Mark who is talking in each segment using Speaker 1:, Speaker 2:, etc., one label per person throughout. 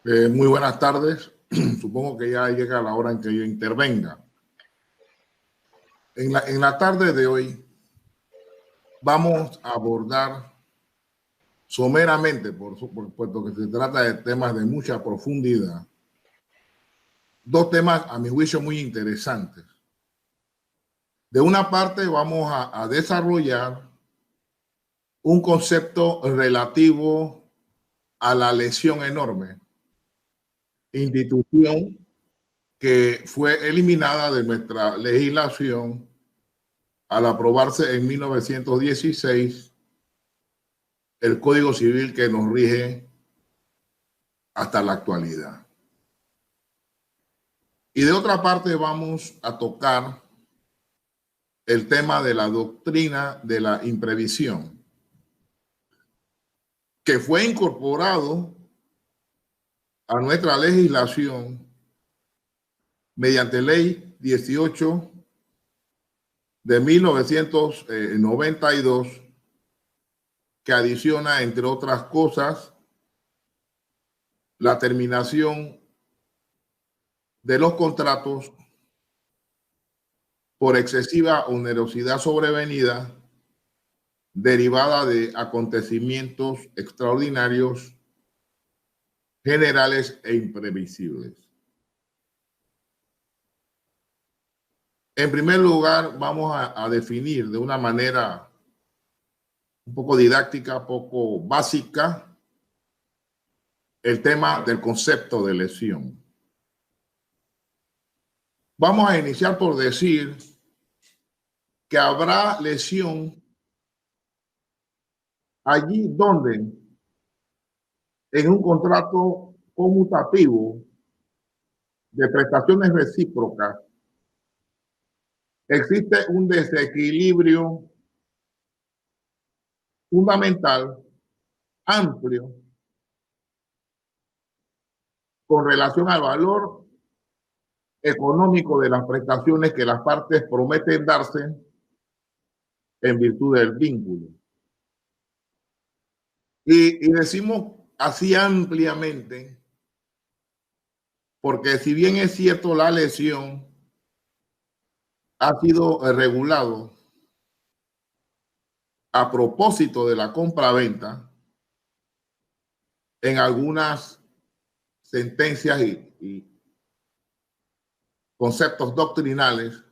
Speaker 1: Muy buenas tardes. Supongo que ya llega la hora en que yo intervenga. En la tarde de hoy vamos a abordar someramente, puesto que se trata de temas de mucha profundidad, dos temas a mi juicio muy interesantes. De una parte vamos a desarrollar un concepto relativo a la lesión enorme, institución que fue eliminada de nuestra legislación al aprobarse en 1916 el Código Civil que nos rige hasta la actualidad. Y de otra parte vamos a tocar el tema de la doctrina de la imprevisión, que fue incorporado a nuestra legislación mediante ley 18 de 1992, que adiciona, entre otras cosas, la terminación de los contratos por excesiva onerosidad sobrevenida derivada de acontecimientos extraordinarios, generales e imprevisibles. En primer lugar, vamos a definir de una manera un poco didáctica, poco básica, el tema del concepto de lesión. Vamos a iniciar por decir que habrá lesión allí donde en un contrato conmutativo de prestaciones recíprocas existe un desequilibrio fundamental, amplio, con relación al valor económico de las prestaciones que las partes prometen darse en virtud del vínculo. Y decimos así ampliamente, porque si bien es cierto la lesión ha sido regulado a propósito de la compra-venta en algunas sentencias y conceptos doctrinales,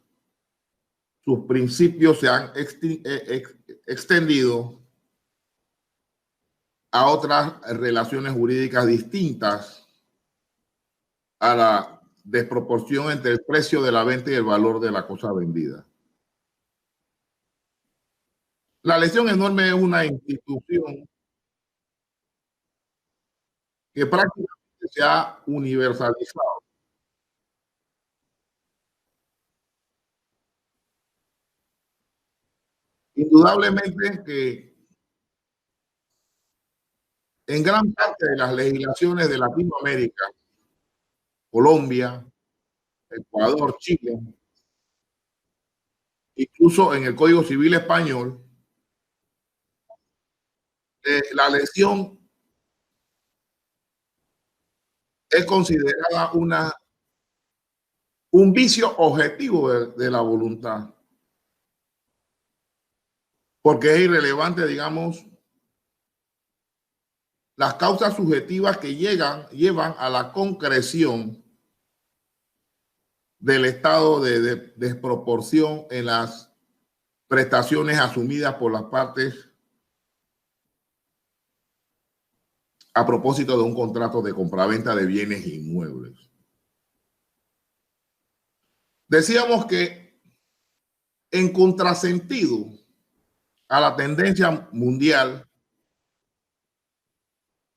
Speaker 1: sus principios se han extendido a otras relaciones jurídicas distintas a la desproporción entre el precio de la venta y el valor de la cosa vendida. La lesión enorme es una institución que prácticamente se ha universalizado. Indudablemente que en gran parte de las legislaciones de Latinoamérica, Colombia, Ecuador, Chile, incluso en el Código Civil español, la lesión es considerada un vicio objetivo de la voluntad, porque es irrelevante, digamos, las causas subjetivas que llevan a la concreción del estado de desproporción en las prestaciones asumidas por las partes a propósito de un contrato de compraventa de bienes inmuebles. Decíamos que en contrasentido a la tendencia mundial,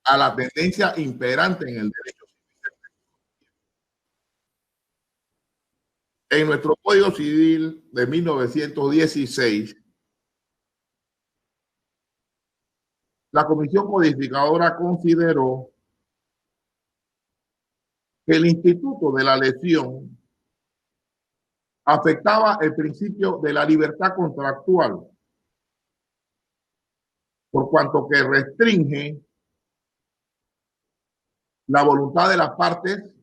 Speaker 1: a la tendencia imperante en el derecho civil, en nuestro Código Civil de 1916, la Comisión Codificadora consideró que el instituto de la lesión afectaba el principio de la libertad contractual, por cuanto que restringe la voluntad de las partes,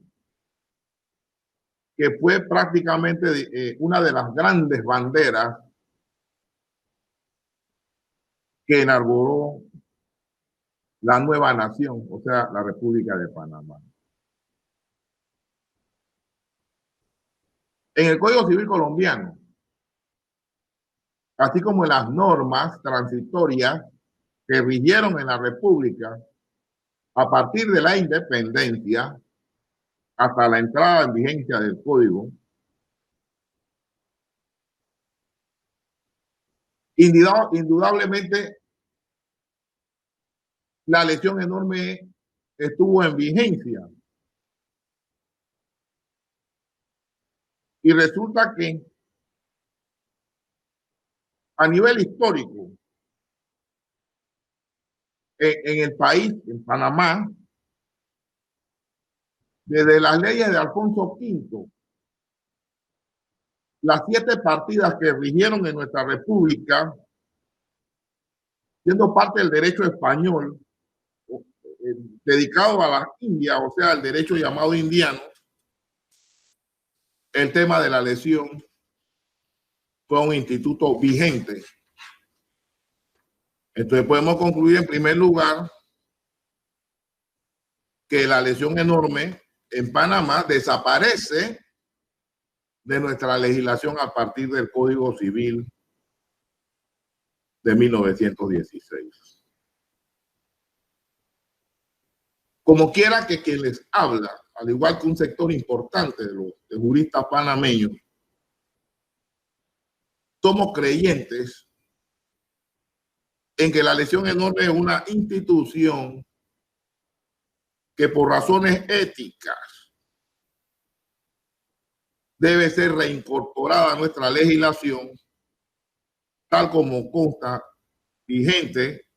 Speaker 1: que fue prácticamente una de las grandes banderas que enarboló la nueva nación, o sea, la República de Panamá. En el Código Civil colombiano, así como en las normas transitorias que rigieron en la República a partir de la independencia hasta la entrada en vigencia del Código, indudablemente la lesión enorme estuvo en vigencia. Y resulta que a nivel histórico, en el país, en Panamá, desde las leyes de Alfonso V, las 7 partidas que rigieron en nuestra república, siendo parte del derecho español, dedicado a las Indias, o sea, el derecho llamado indiano, el tema de la lesión fue un instituto vigente. Entonces podemos concluir en primer lugar que la lesión enorme en Panamá desaparece de nuestra legislación a partir del Código Civil de 1916. Como quiera que quien les habla, al igual que un sector importante de los juristas panameños, somos creyentes en que la lesión enorme es una institución que por razones éticas debe ser reincorporada a nuestra legislación, tal como consta vigente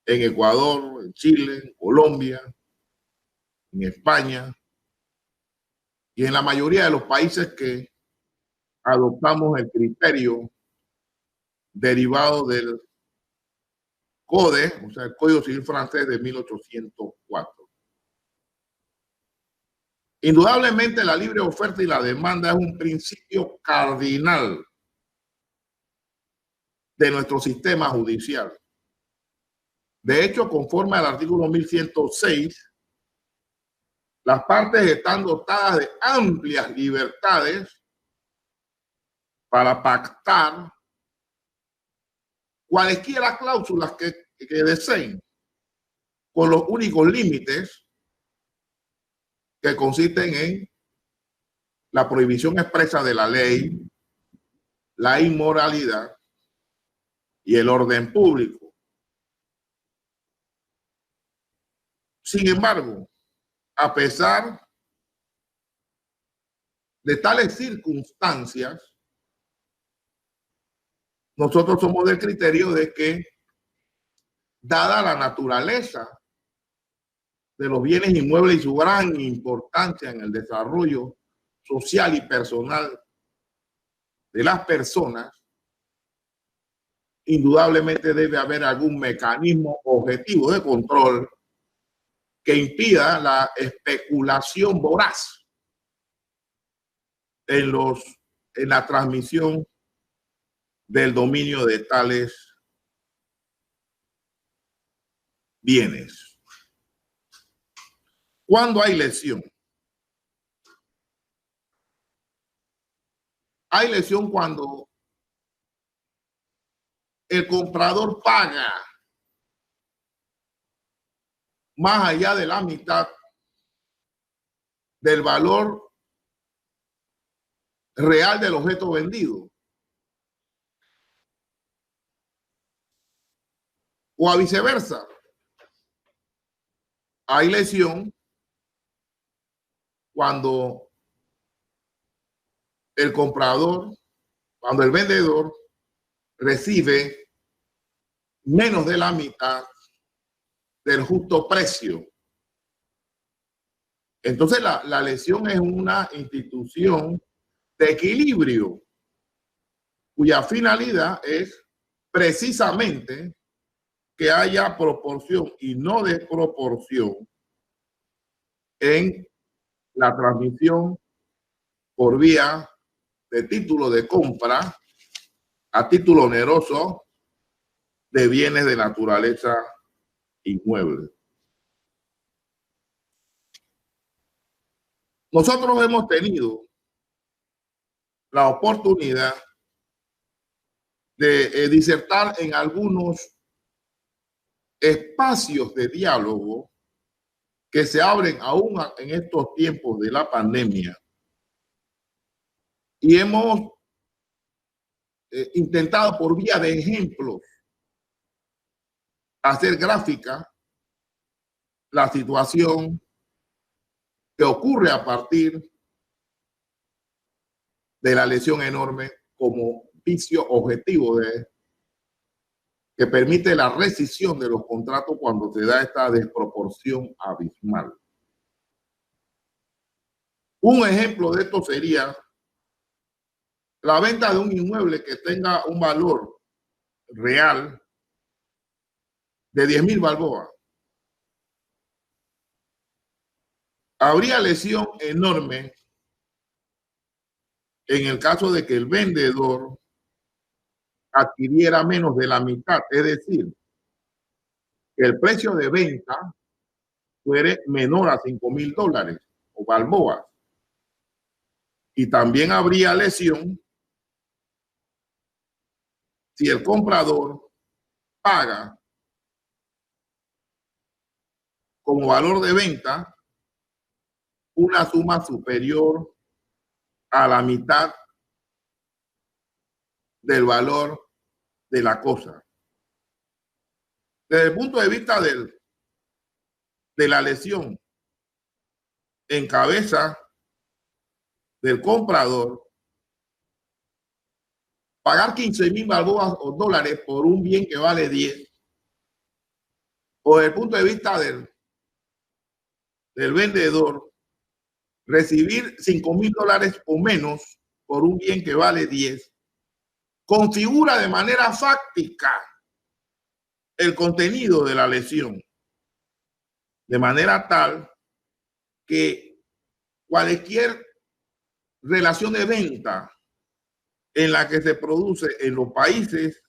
Speaker 1: en Ecuador, en Chile, en Colombia, en España y en la mayoría de los países que adoptamos el criterio derivado del CODE, o sea, el Código Civil francés de 1804. Indudablemente la libre oferta y la demanda es un principio cardinal de nuestro sistema judicial. De hecho, conforme al artículo 1106, las partes están dotadas de amplias libertades para pactar cualesquiera cláusulas que deseen, con los únicos límites que consisten en la prohibición expresa de la ley, la inmoralidad y el orden público. Sin embargo, a pesar de tales circunstancias, nosotros somos del criterio de que, dada la naturaleza de los bienes inmuebles y su gran importancia en el desarrollo social y personal de las personas, indudablemente debe haber algún mecanismo objetivo de control que impida la especulación voraz en la transmisión del dominio de tales bienes. ¿Cuándo hay lesión? Hay lesión cuando el comprador paga más allá de la mitad del valor real del objeto vendido, o a viceversa. Hay lesión cuando el comprador, cuando el vendedor recibe menos de la mitad del justo precio. Entonces la lesión es una institución de equilibrio cuya finalidad es precisamente que haya proporción y no desproporción en la transmisión por vía de título de compra a título oneroso de bienes de naturaleza inmueble. Nosotros hemos tenido la oportunidad de disertar en algunos espacios de diálogo que se abren aún en estos tiempos de la pandemia, y hemos intentado por vía de ejemplos hacer gráfica la situación que ocurre a partir de la lesión enorme como vicio objetivo que permite la rescisión de los contratos cuando se da esta desproporción abismal. Un ejemplo de esto sería la venta de un inmueble que tenga un valor real de 10,000 balboas. Habría lesión enorme en el caso de que el vendedor adquiriera menos de la mitad, es decir, que el precio de venta fuera menor a $5,000 o balboas. Y también habría lesión si el comprador paga como valor de venta una suma superior a la mitad del valor de la cosa. Desde el punto de vista de la lesión en cabeza del comprador, pagar 15,000 balboas o dólares por un bien que vale 10, o desde el punto de vista del vendedor, recibir 5,000 dólares o menos por un bien que vale 10, configura de manera fáctica el contenido de la lesión, de manera tal que cualquier relación de venta en la que se produce en los países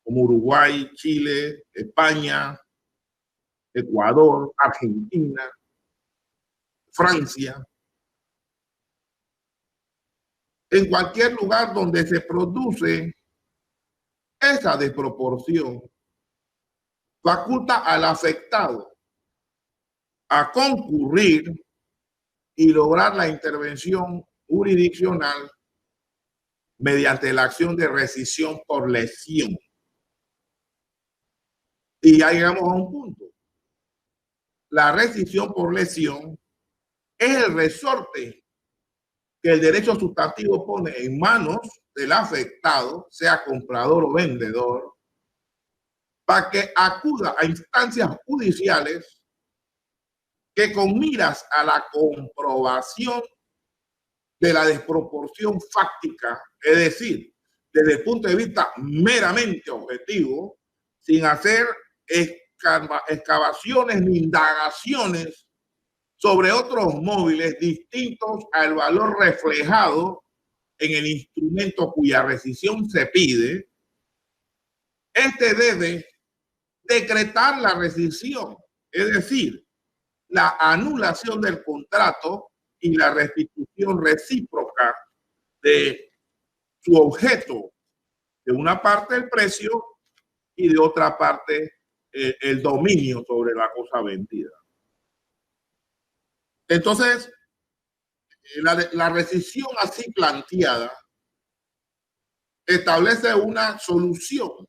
Speaker 1: como Uruguay, Chile, España, Ecuador, Argentina, Francia, en cualquier lugar donde se produce esa desproporción, faculta al afectado a concurrir y lograr la intervención jurisdiccional mediante la acción de rescisión por lesión. Y ya llegamos a un punto. La rescisión por lesión es el resorte que el derecho sustantivo pone en manos del afectado, sea comprador o vendedor, para que acuda a instancias judiciales que con miras a la comprobación de la desproporción fáctica, es decir, desde el punto de vista meramente objetivo, sin hacer excavaciones ni indagaciones sobre otros móviles distintos al valor reflejado en el instrumento cuya rescisión se pide, este debe decretar la rescisión, es decir, la anulación del contrato y la restitución recíproca de su objeto, de una parte el precio y de otra parte el dominio sobre la cosa vendida. Entonces, la rescisión así planteada establece una solución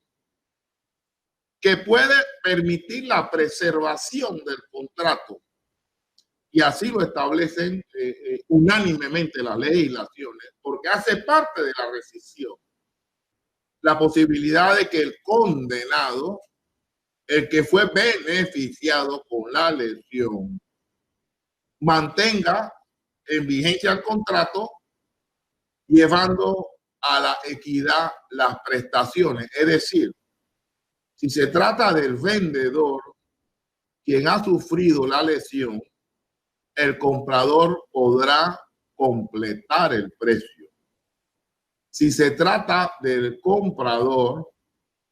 Speaker 1: que puede permitir la preservación del contrato, y así lo establecen unánimemente las legislaciones, porque hace parte de la rescisión la posibilidad de que el condenado, el que fue beneficiado con la lesión, mantenga en vigencia el contrato, llevando a la equidad las prestaciones. Es decir, si se trata del vendedor quien ha sufrido la lesión, el comprador podrá completar el precio. Si se trata del comprador,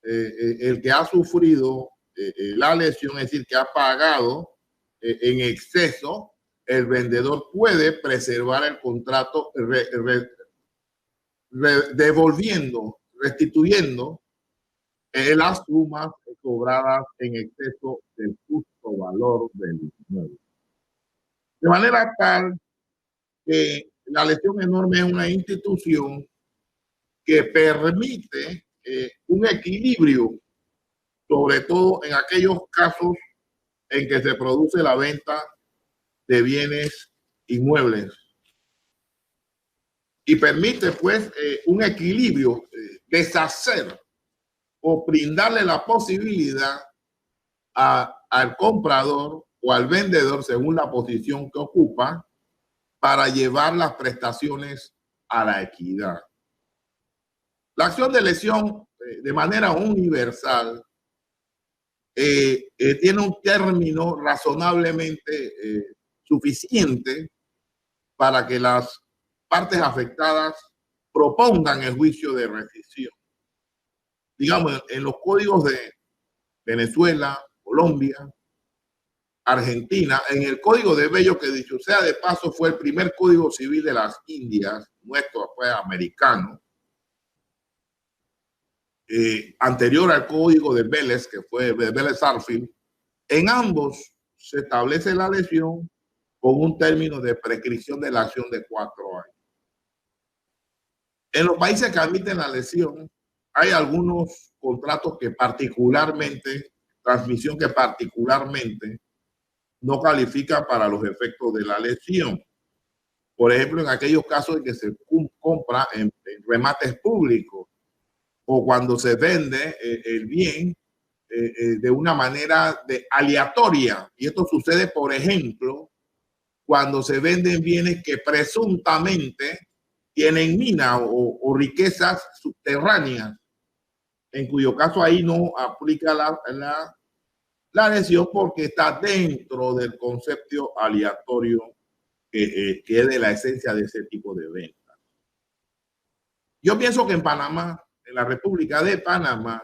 Speaker 1: el que ha sufrido la lesión, es decir, que ha pagado en exceso, el vendedor puede preservar el contrato devolviendo, restituyendo las sumas cobradas en exceso del justo valor del inmueble. De manera tal que la lesión enorme es una institución que permite un equilibrio, sobre todo en aquellos casos en que se produce la venta de bienes inmuebles, y permite pues un equilibrio, deshacer o brindarle la posibilidad al comprador o al vendedor, según la posición que ocupa, para llevar las prestaciones a la equidad. La acción de lesión de manera universal tiene un término razonablemente suficiente para que las partes afectadas propongan el juicio de rescisión. Digamos, en los códigos de Venezuela, Colombia, Argentina, en el Código de Bello, que dicho sea de paso fue el primer código civil de las Indias, nuestro fue americano, anterior al Código de Vélez, que fue de Vélez-Sarsfield. En ambos se establece la lesión con un término de prescripción de la acción de 4 años. En los países que admiten la lesión, hay algunos contratos que particularmente, transmisión que particularmente no califica para los efectos de la lesión. Por ejemplo, en aquellos casos en que se compra en remates públicos o cuando se vende el bien de una manera aleatoria. Y esto sucede, por ejemplo, cuando se venden bienes que presuntamente tienen minas o riquezas subterráneas, en cuyo caso ahí no aplica la lesión porque está dentro del concepto aleatorio que es de la esencia de ese tipo de venta. Yo pienso que en Panamá, en la República de Panamá,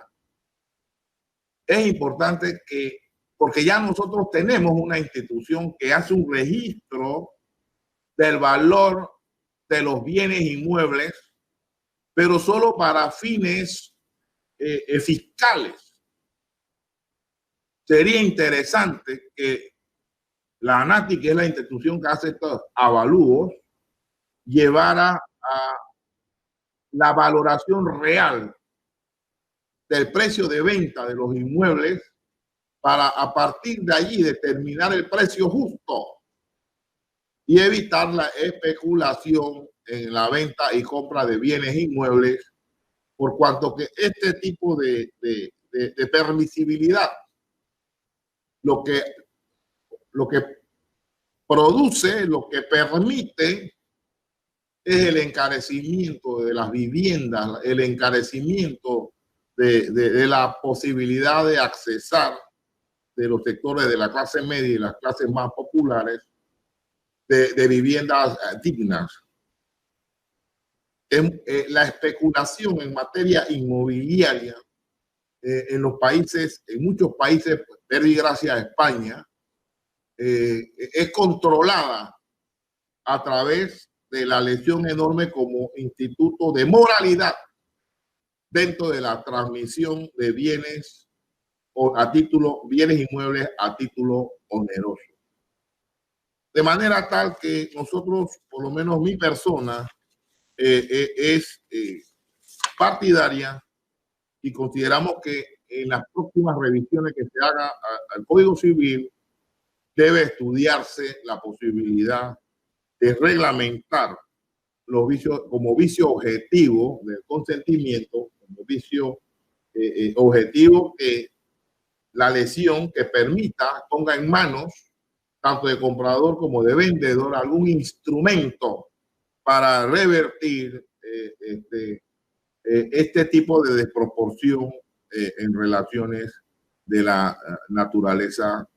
Speaker 1: es importante que, porque ya nosotros tenemos una institución que hace un registro del valor de los bienes inmuebles, pero solo para fines fiscales. Sería interesante que la ANATI, que es la institución que hace estos avalúos, llevara a la valoración real del precio de venta de los inmuebles para a partir de allí determinar el precio justo y evitar la especulación en la venta y compra de bienes inmuebles, por cuanto que este tipo de permisibilidad lo que produce, lo que permite es el encarecimiento de las viviendas, el encarecimiento de la posibilidad de accesar de los sectores de la clase media y las clases más populares de viviendas dignas. La especulación en materia inmobiliaria en los países, en muchos países, y gracias a España, es controlada a través de la lesión enorme como instituto de moralidad dentro de la transmisión de bienes bienes inmuebles a título oneroso. De manera tal que nosotros, por lo menos mi persona, es partidaria y consideramos que en las próximas revisiones que se haga al Código Civil debe estudiarse la posibilidad de reglamentar los vicios como vicio objetivo del consentimiento, como vicio objetivo que la lesión que permita, ponga en manos tanto de comprador como de vendedor algún instrumento para revertir este tipo de desproporción en relaciones de la naturaleza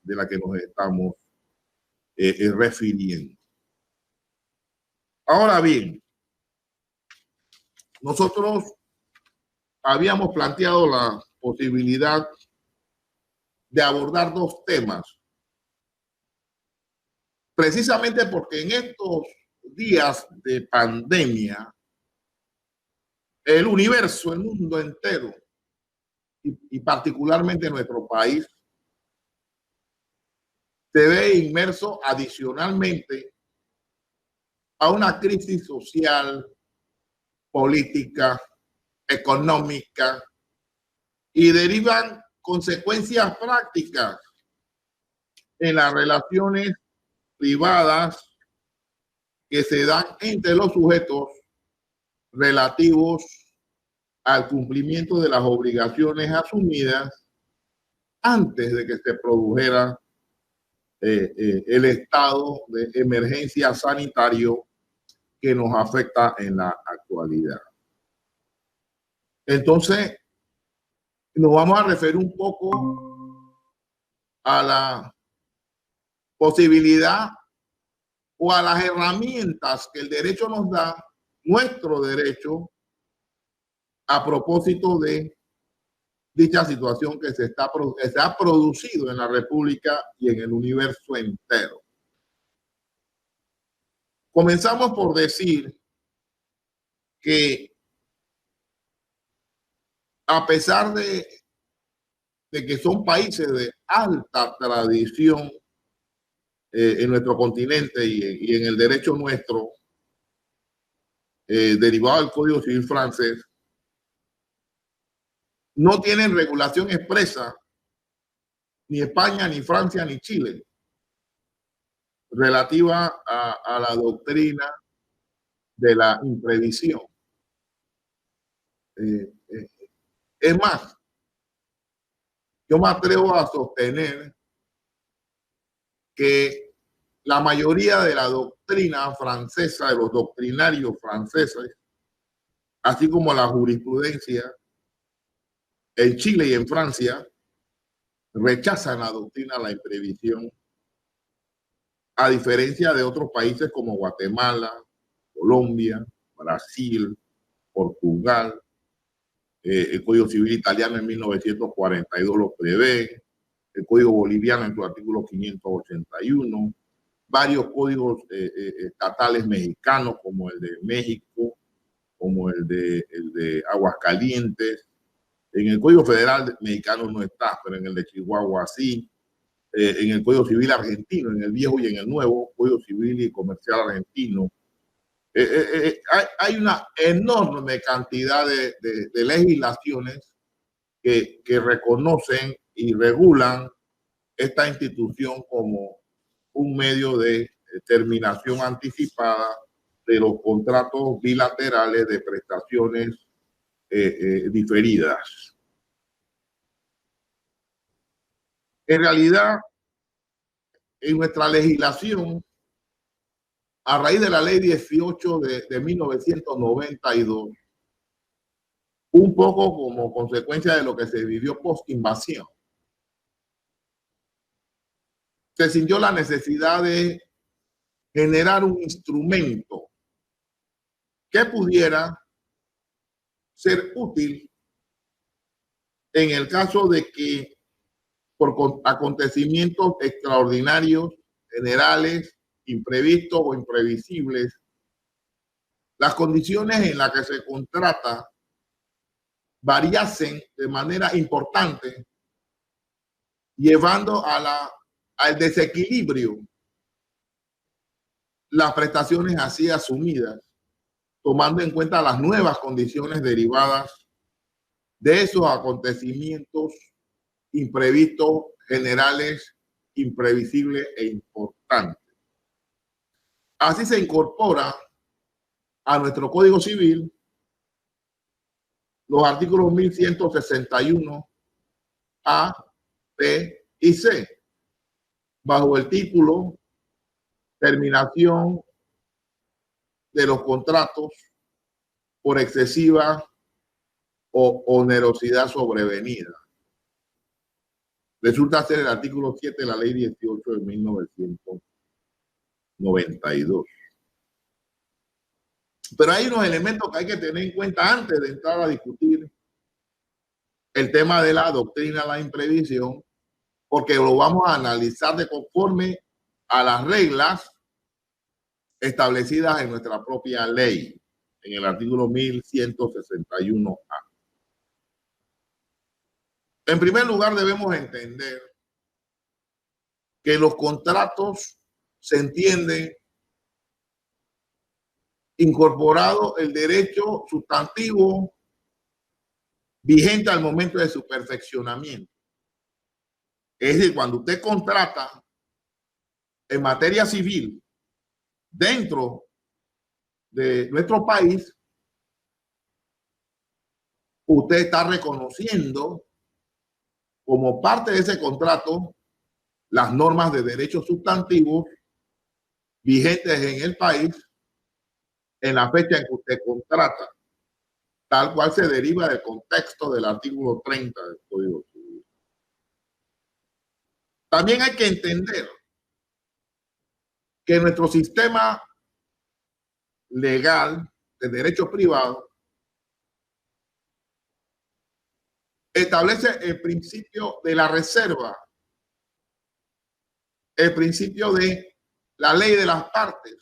Speaker 1: de la que nos estamos refiriendo. Ahora bien, nosotros habíamos planteado la posibilidad de abordar dos temas, precisamente porque en estos días de pandemia, el universo, el mundo entero, y particularmente nuestro país, se ve inmerso adicionalmente a una crisis social, política, económica, y derivan consecuencias prácticas en las relaciones privadas que se dan entre los sujetos relativos al cumplimiento de las obligaciones asumidas antes de que se produjera el estado de emergencia sanitario que nos afecta en la actualidad. Entonces, nos vamos a referir un poco a la posibilidad o a las herramientas que el derecho nos da, nuestro derecho, a propósito de dicha situación que se ha producido en la República y en el universo entero. Comenzamos por decir que a pesar de que son países de alta tradición en nuestro continente y en el derecho nuestro, derivado del Código Civil francés, no tienen regulación expresa ni España, ni Francia, ni Chile relativa a la doctrina de la imprevisión. Es más, yo me atrevo a sostener que la mayoría de la doctrina francesa, de los doctrinarios franceses, así como la jurisprudencia en Chile y en Francia, rechazan la doctrina de la imprevisión, a diferencia de otros países como Guatemala, Colombia, Brasil, Portugal. El Código Civil italiano en 1942 lo prevé, el Código boliviano en su artículo 581, varios códigos estatales mexicanos como el de México, como el de Aguascalientes. En el Código Federal mexicano no está, pero en el de Chihuahua sí. En el Código Civil argentino, en el viejo y en el nuevo Código Civil y Comercial argentino. Hay una enorme cantidad de legislaciones que reconocen y regulan esta institución como un medio de terminación anticipada de los contratos bilaterales de prestaciones diferidas. En realidad, en nuestra legislación, a raíz de la ley 18 de 1992, un poco como consecuencia de lo que se vivió post-invasión, se sintió la necesidad de generar un instrumento que pudiera ser útil en el caso de que por acontecimientos extraordinarios, generales, imprevistos o imprevisibles, las condiciones en las que se contrata variasen de manera importante, llevando al desequilibrio las prestaciones así asumidas, tomando en cuenta las nuevas condiciones derivadas de esos acontecimientos imprevistos, generales, imprevisibles e importantes. Así se incorpora a nuestro Código Civil los artículos 1161 A, B y C, bajo el título Terminación de los contratos por excesiva o onerosidad sobrevenida. Resulta ser el artículo 7 de la ley 18 de 1992. 92. Pero hay unos elementos que hay que tener en cuenta antes de entrar a discutir el tema de la doctrina, la imprevisión, porque lo vamos a analizar de conforme a las reglas establecidas en nuestra propia ley, en el artículo 1161A. En primer lugar, debemos entender que los contratos se entienden incorporado el derecho sustantivo vigente al momento de su perfeccionamiento. Es decir, cuando usted contrata en materia civil dentro de nuestro país, usted está reconociendo como parte de ese contrato las normas de derechos sustantivos vigentes en el país en la fecha en que usted contrata, tal cual se deriva del contexto del artículo 30 del Código Civil. También hay que entender que nuestro sistema legal de derecho privado establece el principio de la reserva, el principio de la ley de las partes,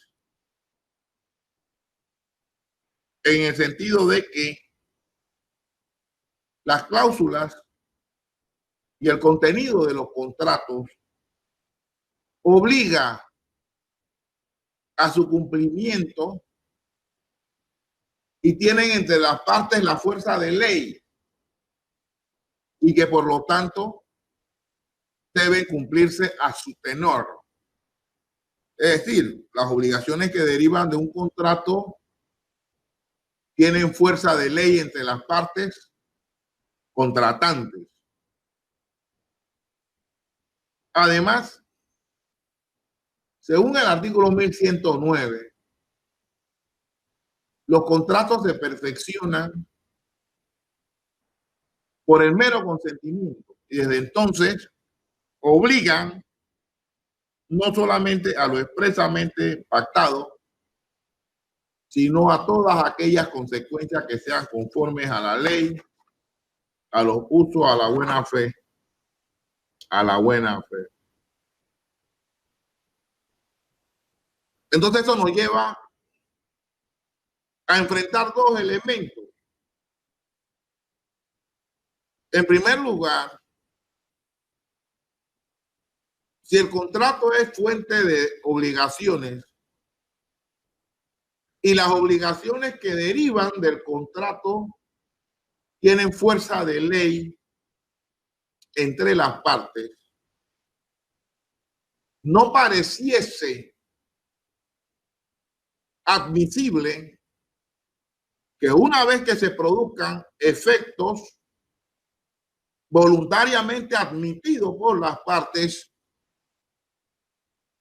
Speaker 1: en el sentido de que las cláusulas y el contenido de los contratos obliga a su cumplimiento y tienen entre las partes la fuerza de ley y que por lo tanto deben cumplirse a su tenor. Es decir, las obligaciones que derivan de un contrato tienen fuerza de ley entre las partes contratantes. Además, según el artículo 1109, los contratos se perfeccionan por el mero consentimiento y desde entonces obligan no solamente a lo expresamente pactado, sino a todas aquellas consecuencias que sean conformes a la ley, a los usos, a la buena fe, a la buena fe. Entonces eso nos lleva a enfrentar dos elementos. En primer lugar, si el contrato es fuente de obligaciones y las obligaciones que derivan del contrato tienen fuerza de ley entre las partes, no pareciese admisible que una vez que se produzcan efectos voluntariamente admitidos por las partes,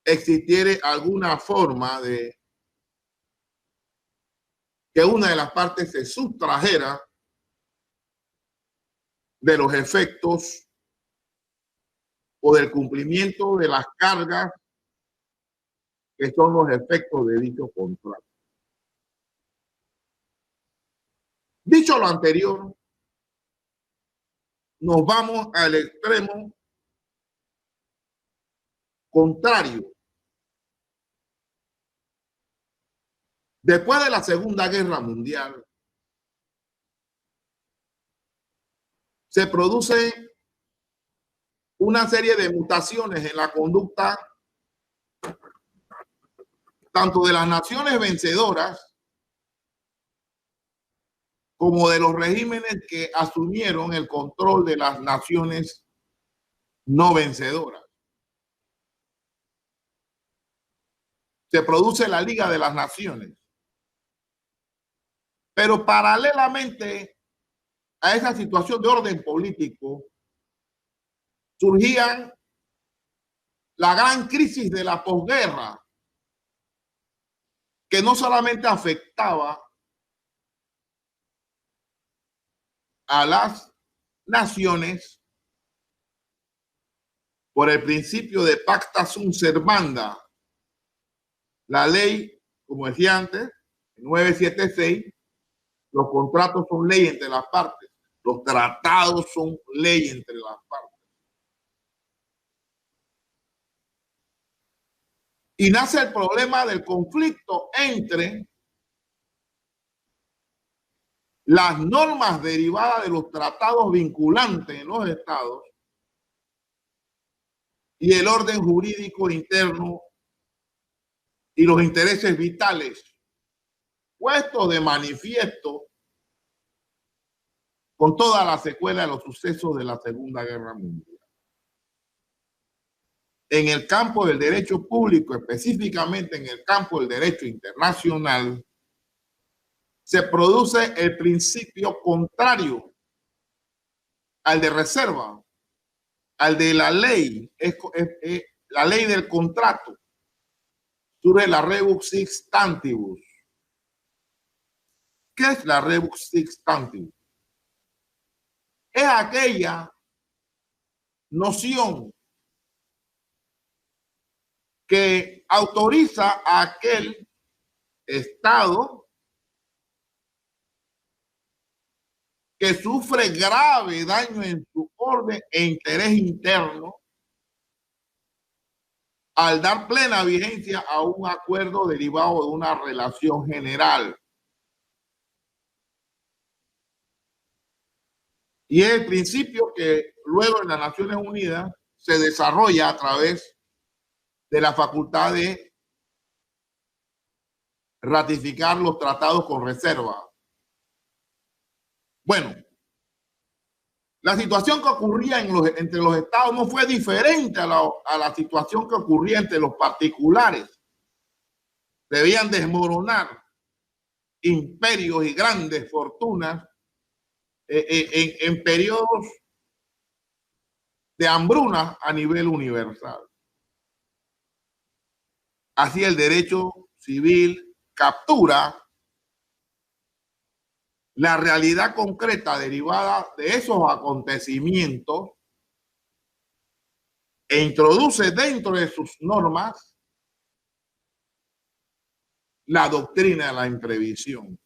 Speaker 1: existiere alguna forma de que una de las partes se sustrajera de los efectos o del cumplimiento de las cargas que son los efectos de dicho contrato. Dicho lo anterior, nos vamos al extremo contrario. Después de la Segunda Guerra Mundial, se produce una serie de mutaciones en la conducta tanto de las naciones vencedoras como de los regímenes que asumieron el control de las naciones no vencedoras. Se produce la Liga de las Naciones. Pero paralelamente a esa situación de orden político, surgían la gran crisis de la posguerra, que no solamente afectaba a las naciones por el principio de pacta sunt servanda, La ley, como decía antes, 976, los contratos son ley entre las partes. Los tratados son ley entre las partes. Y nace el problema del conflicto entre las normas derivadas de los tratados vinculantes en los estados y el orden jurídico interno y los intereses vitales puestos de manifiesto con toda la secuela de los sucesos de la Segunda Guerra Mundial. En el campo del derecho público, específicamente en el campo del derecho internacional, se produce el principio contrario al de reserva, al de la ley, es la ley del contrato. Surge la rebus sic stantibus. ¿Qué es la rebus sic stantibus? Es aquella noción que autoriza a aquel Estado que sufre grave daño en su orden e interés interno al dar plena vigencia a un acuerdo derivado de una relación general. Y es el principio que luego en las Naciones Unidas se desarrolla a través de la facultad de ratificar los tratados con reserva. Bueno, la situación que ocurría entre los estados no fue diferente a la situación que ocurría entre los particulares. Debían desmoronar imperios y grandes fortunas en periodos de hambruna a nivel universal. Así el derecho civil captura la realidad concreta derivada de esos acontecimientos e introduce dentro de sus normas la doctrina de la imprevisión.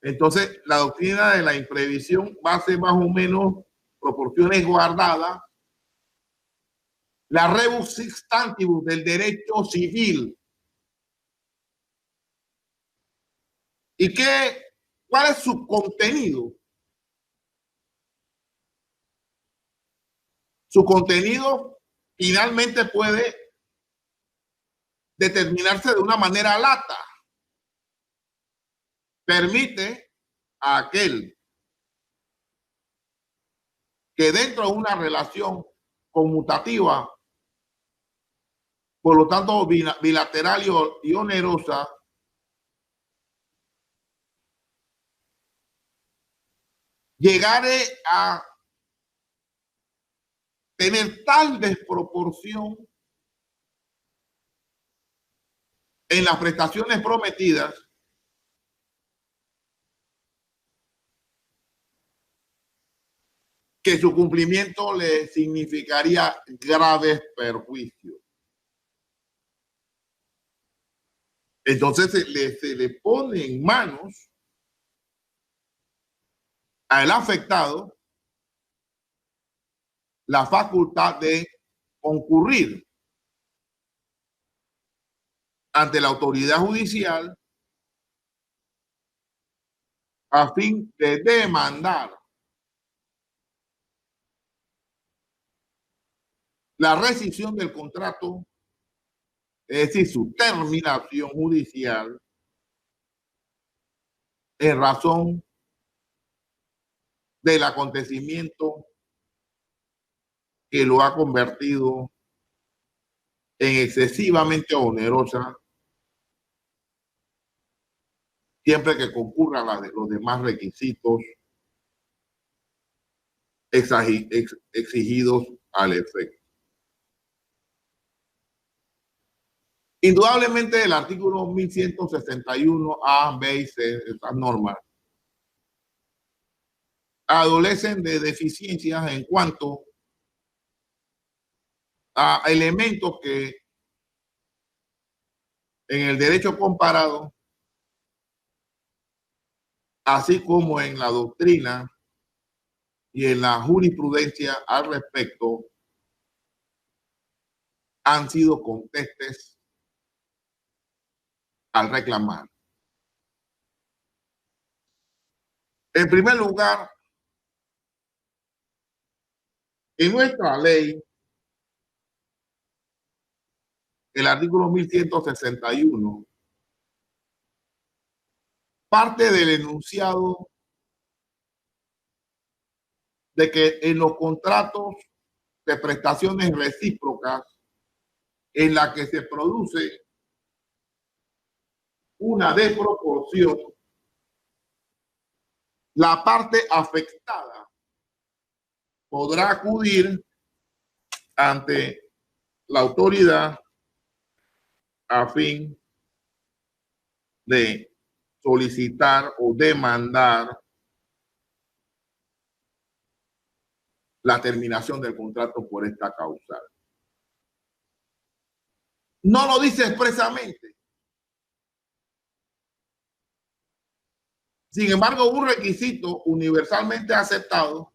Speaker 1: Entonces, la doctrina de la imprevisión va a ser más o menos proporciones guardadas la rebus sic stantibus del derecho civil. ¿Y cuál es su contenido? Su contenido finalmente puede determinarse de una manera lata. Permite a aquel que dentro de una relación conmutativa, por lo tanto bilateral y onerosa, llegaré a tener tal desproporción en las prestaciones prometidas que su cumplimiento le significaría graves perjuicios. Entonces se le pone en manos al afectado la facultad de concurrir ante la autoridad judicial a fin de demandar la rescisión del contrato, es decir, su terminación judicial en razón del acontecimiento que lo ha convertido en excesivamente onerosa, siempre que concurran los demás requisitos exigidos al efecto. Indudablemente el artículo 1161 A, B y C, estas normas, adolecen de deficiencias en cuanto a elementos que en el derecho comparado, así como en la doctrina y en la jurisprudencia al respecto, han sido contestes al reclamar. En primer lugar, en nuestra ley, el artículo 1161 parte del enunciado de que en los contratos de prestaciones recíprocas en la que se produce una desproporción, la parte afectada podrá acudir ante la autoridad a fin de solicitar o demandar la terminación del contrato por esta causa. No lo dice expresamente. Sin embargo, un requisito universalmente aceptado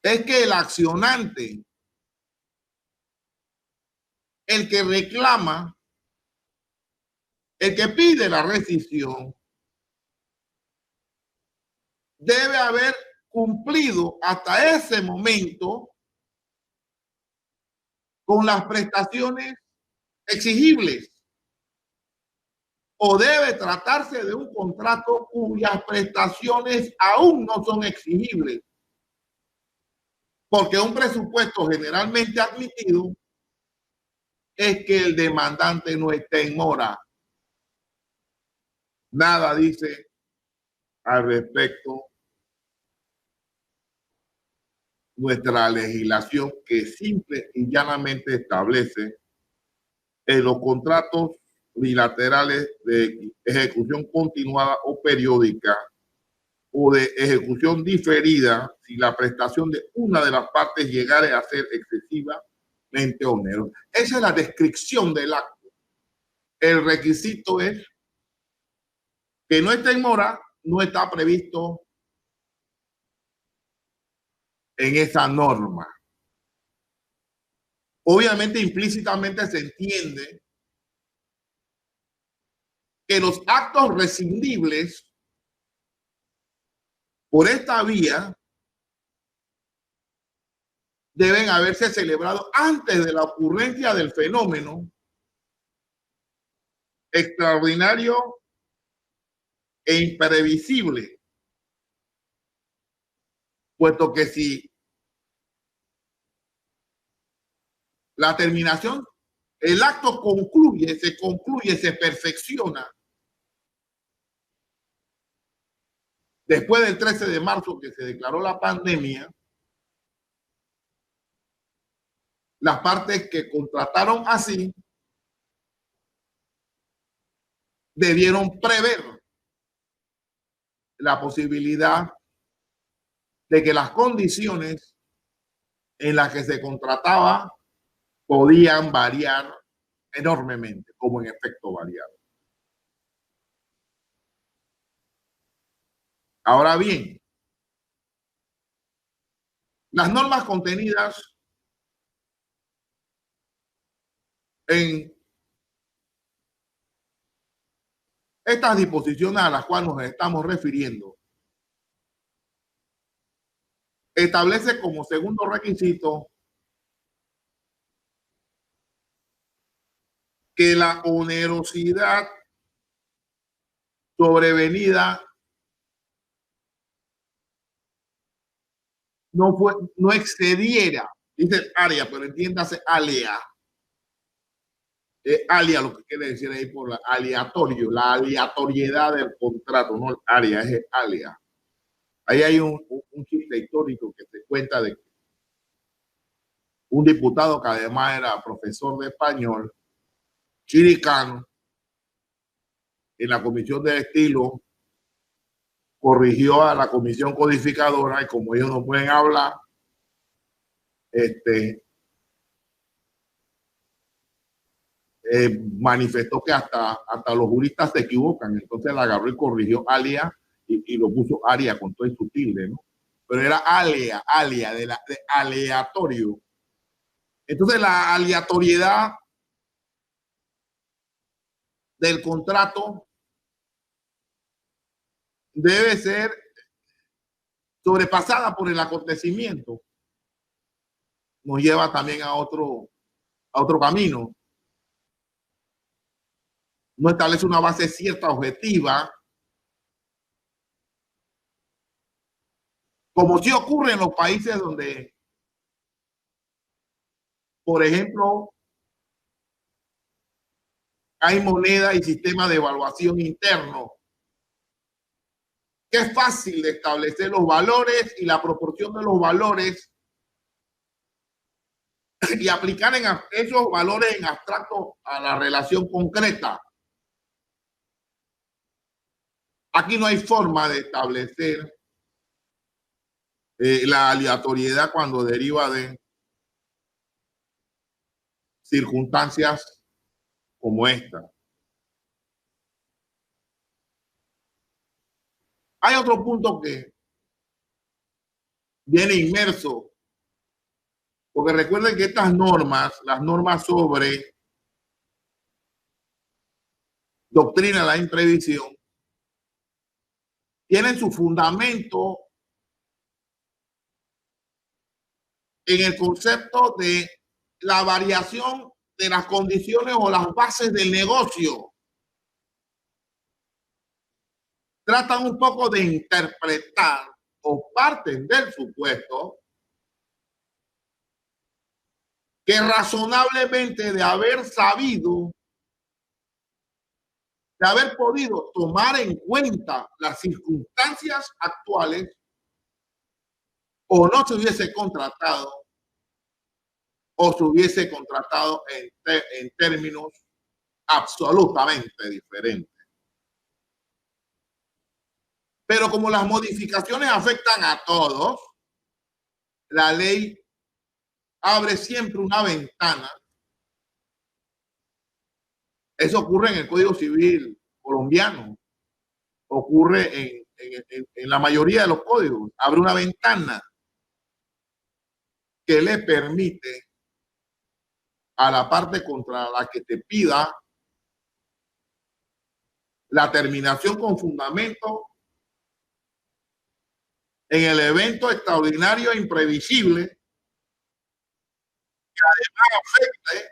Speaker 1: es que el accionante, el que reclama, el que pide la rescisión, debe haber cumplido hasta ese momento con las prestaciones exigibles, o debe tratarse de un contrato cuyas prestaciones aún no son exigibles, porque un presupuesto generalmente admitido es que el demandante no esté en mora. Nada dice al respecto nuestra legislación, que simple y llanamente establece en los contratos bilaterales de ejecución continuada o periódica o de ejecución diferida, si la prestación de una de las partes llegare a ser excesivamente onerosa. Esa es la descripción del acto. El requisito es que no esté en mora, no está previsto en esa norma. Obviamente, implícitamente se entiende que los actos rescindibles por esta vía deben haberse celebrado antes de la ocurrencia del fenómeno extraordinario e imprevisible, puesto que si la terminación, el acto concluye, se perfecciona después del 13 de marzo que se declaró la pandemia, las partes que contrataron así debieron prever la posibilidad de que las condiciones en las que se contrataba podían variar enormemente, como en efecto variaron. Ahora bien, las normas contenidas en estas disposiciones a las cuales nos estamos refiriendo establece como segundo requisito que la onerosidad sobrevenida no excediera, dice área, pero entiéndase alea. Alia, lo que quiere decir ahí por la aleatorio, la aleatoriedad del contrato, no el área, es el alia. Ahí hay un chiste histórico que te cuenta de un diputado que además era profesor de español, chiricano, en la comisión de estilo, corrigió a la comisión codificadora y como ellos no pueden hablar, manifestó que hasta los juristas se equivocan. Entonces la agarró y corrigió alia y lo puso aria con todo su tilde, ¿no? Pero era alia de aleatorio. Entonces la aleatoriedad del contrato debe ser sobrepasada por el acontecimiento. Nos lleva también a otro camino. No establece una base cierta objetiva, como sí ocurre en los países donde, por ejemplo, hay moneda y sistema de evaluación interno, que es fácil de establecer los valores y la proporción de los valores y aplicar esos valores en abstracto a la relación concreta. Aquí no hay forma de establecer la aleatoriedad cuando deriva de circunstancias como esta. Hay otro punto que viene inmerso, porque recuerden que estas normas, las normas sobre doctrina de la imprevisión, tienen su fundamento en el concepto de la variación de las condiciones o las bases del negocio. Tratan un poco de interpretar o parten del supuesto que razonablemente de haber sabido, de haber podido tomar en cuenta las circunstancias actuales, o no se hubiese contratado o se hubiese contratado en términos absolutamente diferentes. Pero como las modificaciones afectan a todos, la ley abre siempre una ventana. Eso ocurre en el Código Civil colombiano, ocurre en la mayoría de los códigos. Abre una ventana que le permite a la parte contra la que te pida la terminación con fundamento en el evento extraordinario e imprevisible que además afecte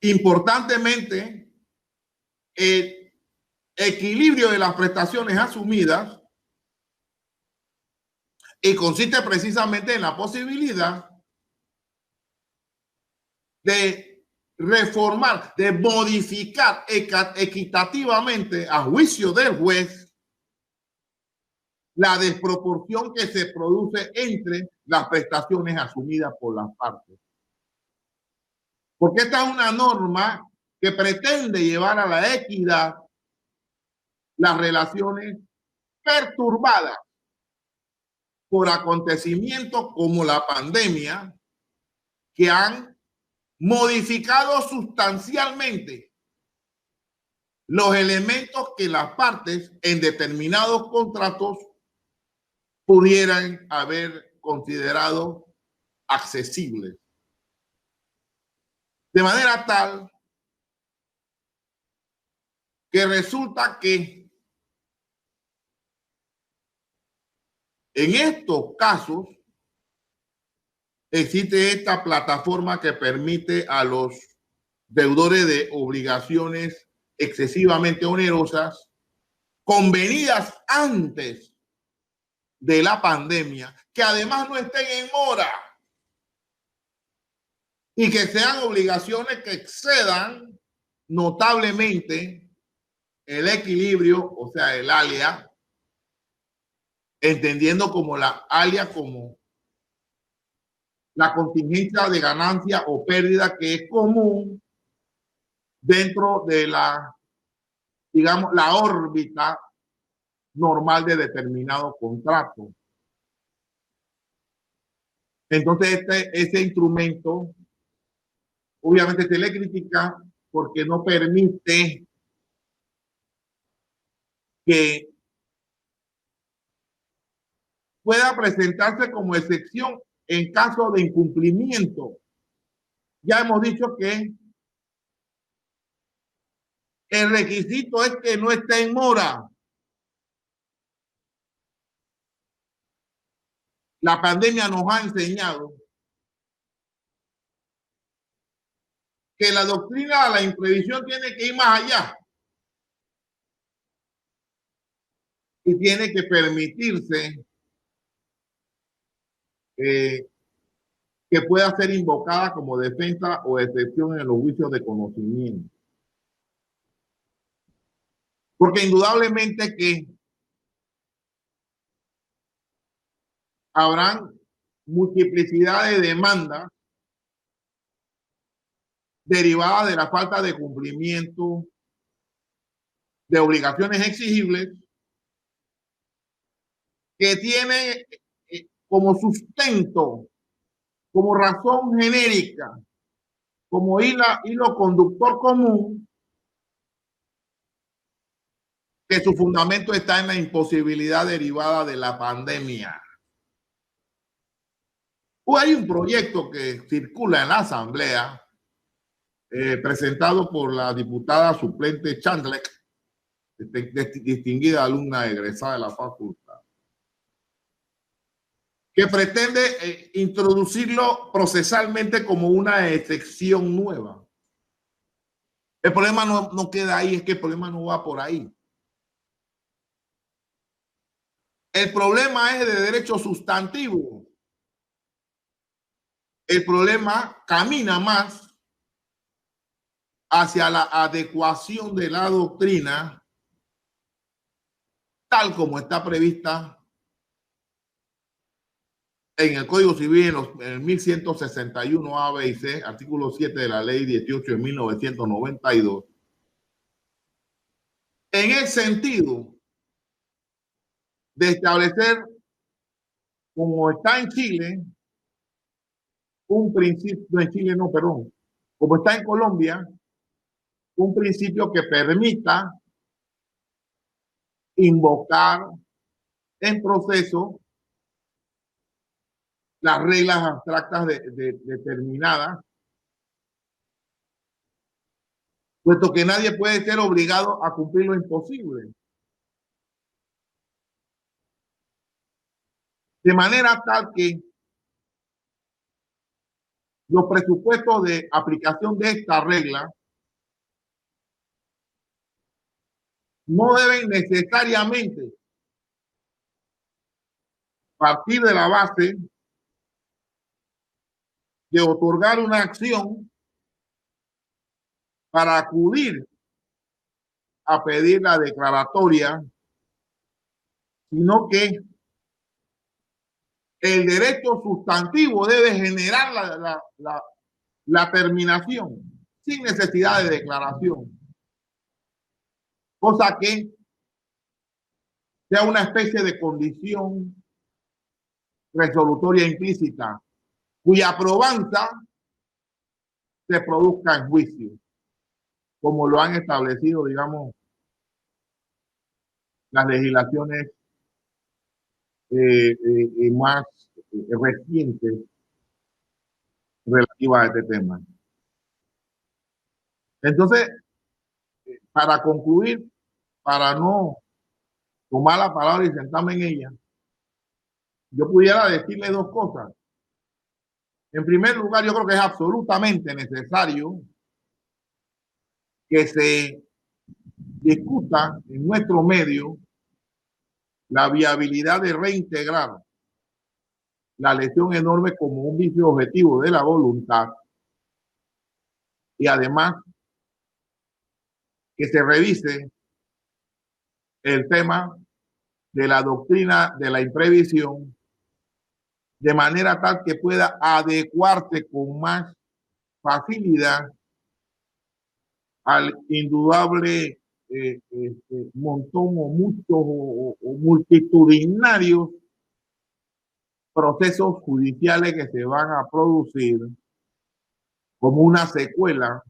Speaker 1: importantemente el equilibrio de las prestaciones asumidas, y consiste precisamente en la posibilidad de reformar, de modificar equitativamente a juicio del juez la desproporción que se produce entre las prestaciones asumidas por las partes. Porque esta es una norma que pretende llevar a la equidad las relaciones perturbadas por acontecimientos como la pandemia, que han modificado sustancialmente los elementos que las partes en determinados contratos pudieran haber considerado accesibles. De manera tal que resulta que en estos casos existe esta plataforma que permite a los deudores de obligaciones excesivamente onerosas, convenidas antes de la pandemia, que además no estén en mora y que sean obligaciones que excedan notablemente el equilibrio, o sea, el alia, entendiendo como la alia como la contingencia de ganancia o pérdida que es común dentro de la, digamos, la órbita normal de determinado contrato. Entonces, ese instrumento obviamente se le critica porque no permite que pueda presentarse como excepción en caso de incumplimiento. Ya hemos dicho que el requisito es que no esté en mora. La pandemia nos ha enseñado que la doctrina de la imprevisión tiene que ir más allá y tiene que permitirse que pueda ser invocada como defensa o excepción en los juicios de conocimiento. Porque indudablemente que habrán multiplicidad de demandas derivadas de la falta de cumplimiento de obligaciones exigibles que tiene como sustento, como razón genérica, como hilo conductor común, que su fundamento está en la imposibilidad derivada de la pandemia. Hay un proyecto que circula en la Asamblea, presentado por la diputada suplente Chandlek, distinguida alumna egresada de la facultad, que pretende introducirlo procesalmente como una excepción nueva. El problema no queda ahí, es que el problema no va por ahí. El problema es de derecho sustantivo. El problema camina más hacia la adecuación de la doctrina tal como está prevista en el Código Civil en el 1161 A, B y C, artículo 7 de la Ley 18 de 1992, en el sentido de establecer, como está en Chile, un principio, no en Chile no, perdón, como está en Colombia, un principio que permita invocar en proceso las reglas abstractas determinadas, puesto que nadie puede ser obligado a cumplir lo imposible. De manera tal que los presupuestos de aplicación de esta regla no deben necesariamente partir de la base de otorgar una acción para acudir a pedir la declaratoria, sino que el derecho sustantivo debe generar la terminación sin necesidad de declaración, cosa que sea una especie de condición resolutoria implícita cuya probanza se produzca en juicio, como lo han establecido, digamos, las legislaciones más recientes relativas a este tema. Entonces, para concluir, para no tomar la palabra y sentarme en ella, yo pudiera decirle dos cosas. En primer lugar, yo creo que es absolutamente necesario que se discuta en nuestro medio la viabilidad de reintegrar la lesión enorme como un vicio objetivo de la voluntad y además que se revise el tema de la doctrina de la imprevisión de manera tal que pueda adecuarse con más facilidad al indudable montón o muchos o multitudinarios procesos judiciales que se van a producir como una secuela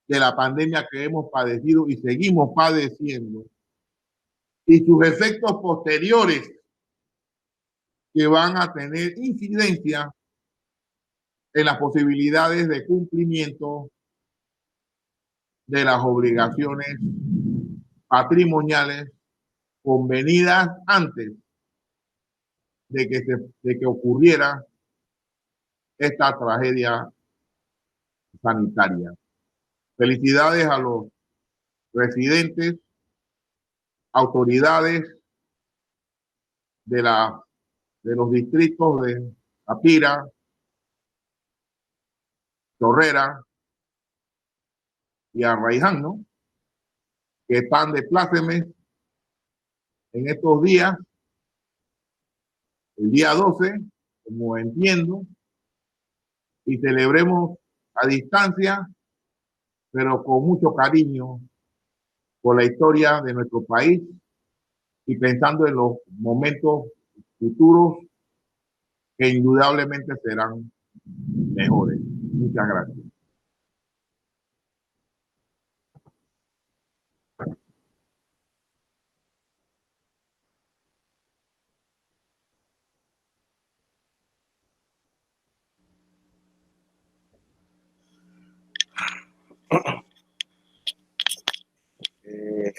Speaker 1: de la pandemia que hemos padecido y seguimos padeciendo, y sus efectos posteriores que van a tener incidencia en las posibilidades de cumplimiento de las obligaciones patrimoniales convenidas antes de que ocurriera esta tragedia sanitaria. Felicidades a los residentes, autoridades de, de los distritos de Apira, Chorrera y Arraiján, ¿no? Que están de plácemes en estos días, el día 12, como entiendo, y celebremos a distancia, pero con mucho cariño por la historia de nuestro país y pensando en los momentos futuros que indudablemente serán mejores. Muchas gracias.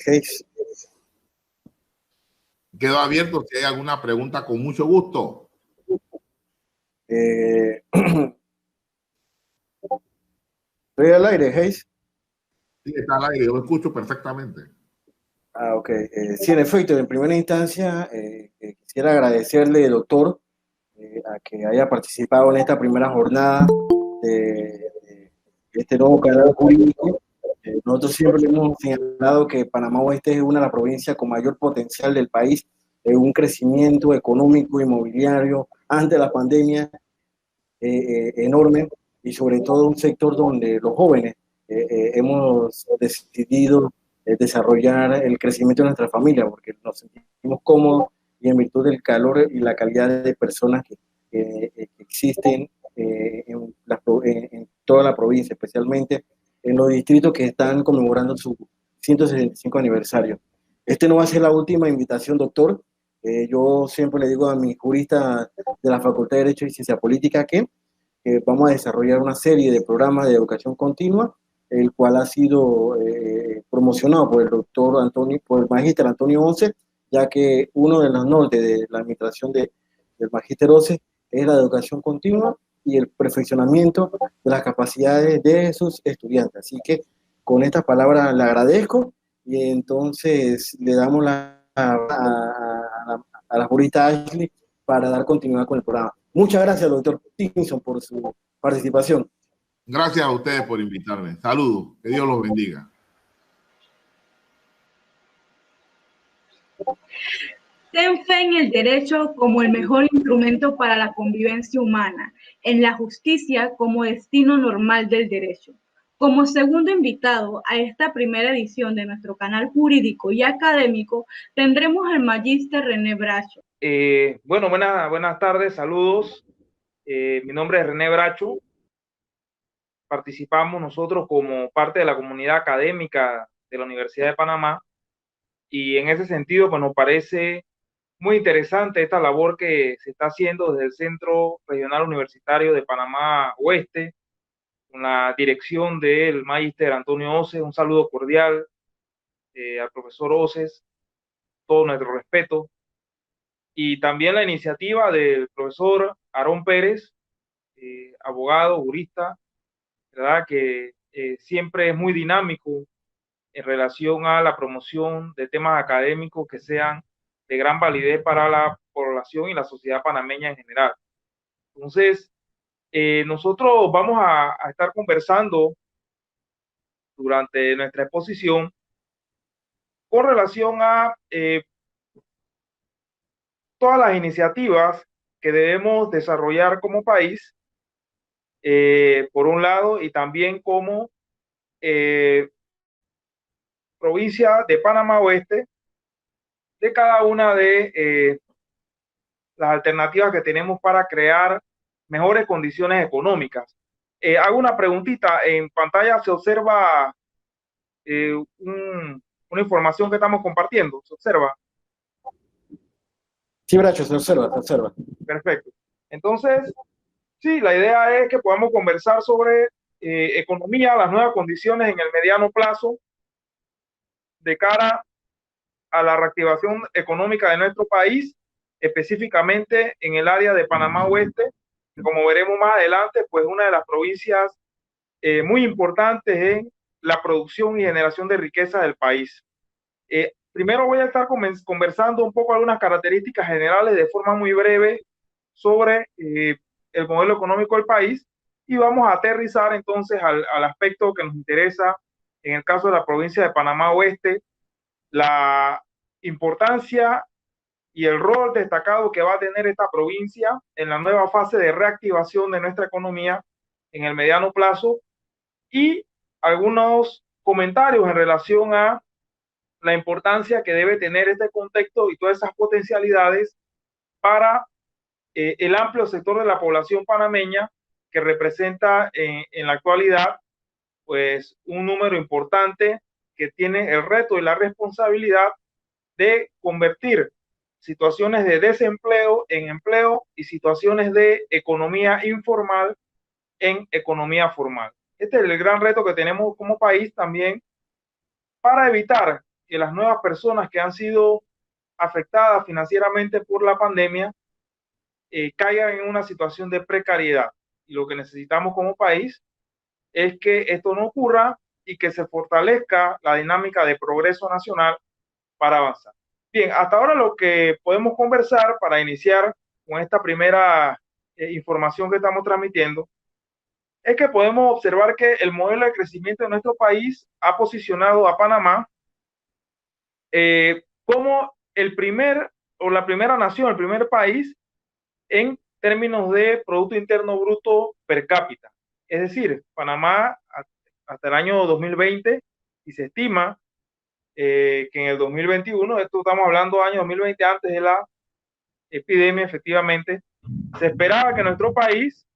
Speaker 2: Hayes.
Speaker 1: Quedo abierto si hay alguna pregunta, con mucho gusto.
Speaker 2: Estoy al aire, Hayes.
Speaker 1: Sí, está al aire, yo lo escucho perfectamente.
Speaker 2: Ok. Sí, en efecto, en primera instancia, quisiera agradecerle, doctor, a que haya participado en esta primera jornada de este nuevo canal jurídico. Nosotros siempre hemos señalado que Panamá Oeste es una de las provincias con mayor potencial del país, un crecimiento económico, inmobiliario, ante la pandemia enorme, y sobre todo un sector donde los jóvenes hemos decidido desarrollar el crecimiento de nuestra familia, porque nos sentimos cómodos y en virtud del calor y la calidad de personas que existen en toda la provincia, especialmente en los distritos que están conmemorando su 165 aniversario. Este no va a ser la última invitación, doctor. Yo siempre le digo a mi jurista de la Facultad de Derecho y Ciencia Política que vamos a desarrollar una serie de programas de educación continua, el cual ha sido promocionado por el doctor Antonio, por el magíster Antonio Once, ya que uno de los nortes de la administración del magíster Once es la educación continua y el perfeccionamiento de las capacidades de sus estudiantes. Así que con estas palabras le agradezco y entonces le damos a la jurista Ashley para dar continuidad con el programa. Muchas gracias, doctor Tinson, por su participación.
Speaker 1: Gracias a ustedes por invitarme. Saludos. Que Dios los bendiga.
Speaker 3: Ten fe en el derecho como el mejor instrumento para la convivencia humana, en la justicia como destino normal del derecho. Como segundo invitado a esta primera edición de nuestro canal jurídico y académico, tendremos al magíster René Bracho.
Speaker 4: Bueno, buenas tardes, saludos. Mi nombre es René Bracho. Participamos nosotros como parte de la comunidad académica de la Universidad de Panamá, y en ese sentido pues nos parece muy interesante esta labor que se está haciendo desde el Centro Regional Universitario de Panamá Oeste, con la dirección del magíster Antonio Oces. Un saludo cordial al profesor Oces, todo nuestro respeto, y también la iniciativa del profesor Aarón Pérez, abogado, jurista, ¿verdad? Que siempre es muy dinámico en relación a la promoción de temas académicos que sean de gran validez para la población y la sociedad panameña en general. Entonces, nosotros vamos a estar conversando durante nuestra exposición con relación a todas las iniciativas que debemos desarrollar como país, por un lado, y también como provincia de Panamá Oeste, de cada una de las alternativas que tenemos para crear mejores condiciones económicas Hago una preguntita. En pantalla se observa una información que estamos compartiendo. ¿Se observa?
Speaker 2: Sí, Bracho, se observa, se observa.
Speaker 4: Perfecto. Entonces, sí, la idea es que podamos conversar sobre economía, las nuevas condiciones en el mediano plazo de cara a la reactivación económica de nuestro país, específicamente en el área de Panamá Oeste, que como veremos más adelante, pues una de las provincias muy importantes en la producción y generación de riqueza del país. Primero voy a estar conversando un poco algunas características generales de forma muy breve sobre el modelo económico del país y vamos a aterrizar entonces al aspecto que nos interesa en el caso de la provincia de Panamá Oeste, la importancia y el rol destacado que va a tener esta provincia en la nueva fase de reactivación de nuestra economía en el mediano plazo y algunos comentarios en relación a la importancia que debe tener este contexto y todas esas potencialidades para el amplio sector de la población panameña que representa en la actualidad pues un número importante que tiene el reto y la responsabilidad de convertir situaciones de desempleo en empleo y situaciones de economía informal en economía formal. Este es el gran reto que tenemos como país también para evitar que las nuevas personas que han sido afectadas financieramente por la pandemia caigan en una situación de precariedad. Y lo que necesitamos como país es que esto no ocurra y que se fortalezca la dinámica de progreso nacional para avanzar. Bien, hasta ahora lo que podemos conversar para iniciar con esta primera información que estamos transmitiendo es que podemos observar que el modelo de crecimiento de nuestro país ha posicionado a Panamá como el primer o la primera nación, el primer país en términos de Producto Interno Bruto per cápita. Es decir, Panamá hasta el año 2020 y se estima que en el 2021, esto estamos hablando año 2020 antes de la epidemia, efectivamente, se esperaba que nuestro país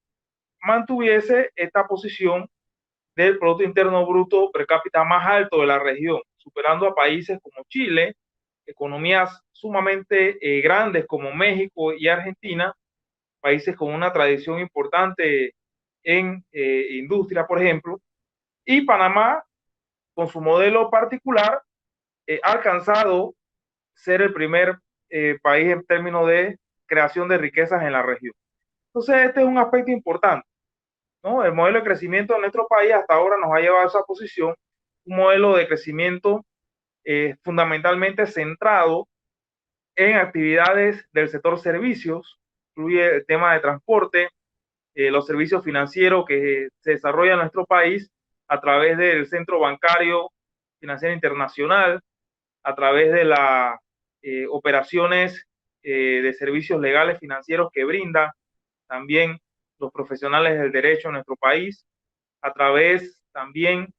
Speaker 4: mantuviese esta posición del Producto Interno Bruto per cápita más alto de la región, superando a países como Chile, economías sumamente grandes como México y Argentina, países con una tradición importante en industria, por ejemplo, y Panamá, con su modelo particular, ha alcanzado ser el primer país en términos de creación de riquezas en la región. Entonces, este es un aspecto importante, ¿no? El modelo de crecimiento de nuestro país hasta ahora nos ha llevado a esa posición, un modelo de crecimiento fundamentalmente centrado en actividades del sector servicios, incluye el tema de transporte, los servicios financieros que se desarrollan en nuestro país a través del Centro Bancario Financiero Internacional, a través de las operaciones de servicios legales financieros que brinda también los profesionales del derecho en nuestro país, a través también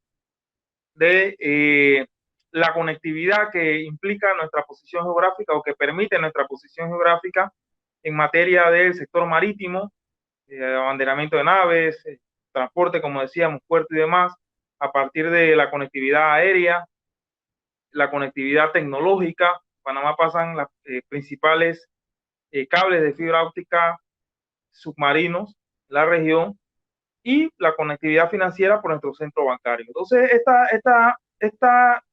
Speaker 4: de la conectividad que implica nuestra posición geográfica o que permite nuestra posición geográfica en materia del sector marítimo, abanderamiento de naves, transporte, como decíamos, puerto y demás, a partir de la conectividad aérea, la conectividad tecnológica. Panamá pasan las principales cables de fibra óptica submarinos en la región y la conectividad financiera por nuestro centro bancario. Entonces, esta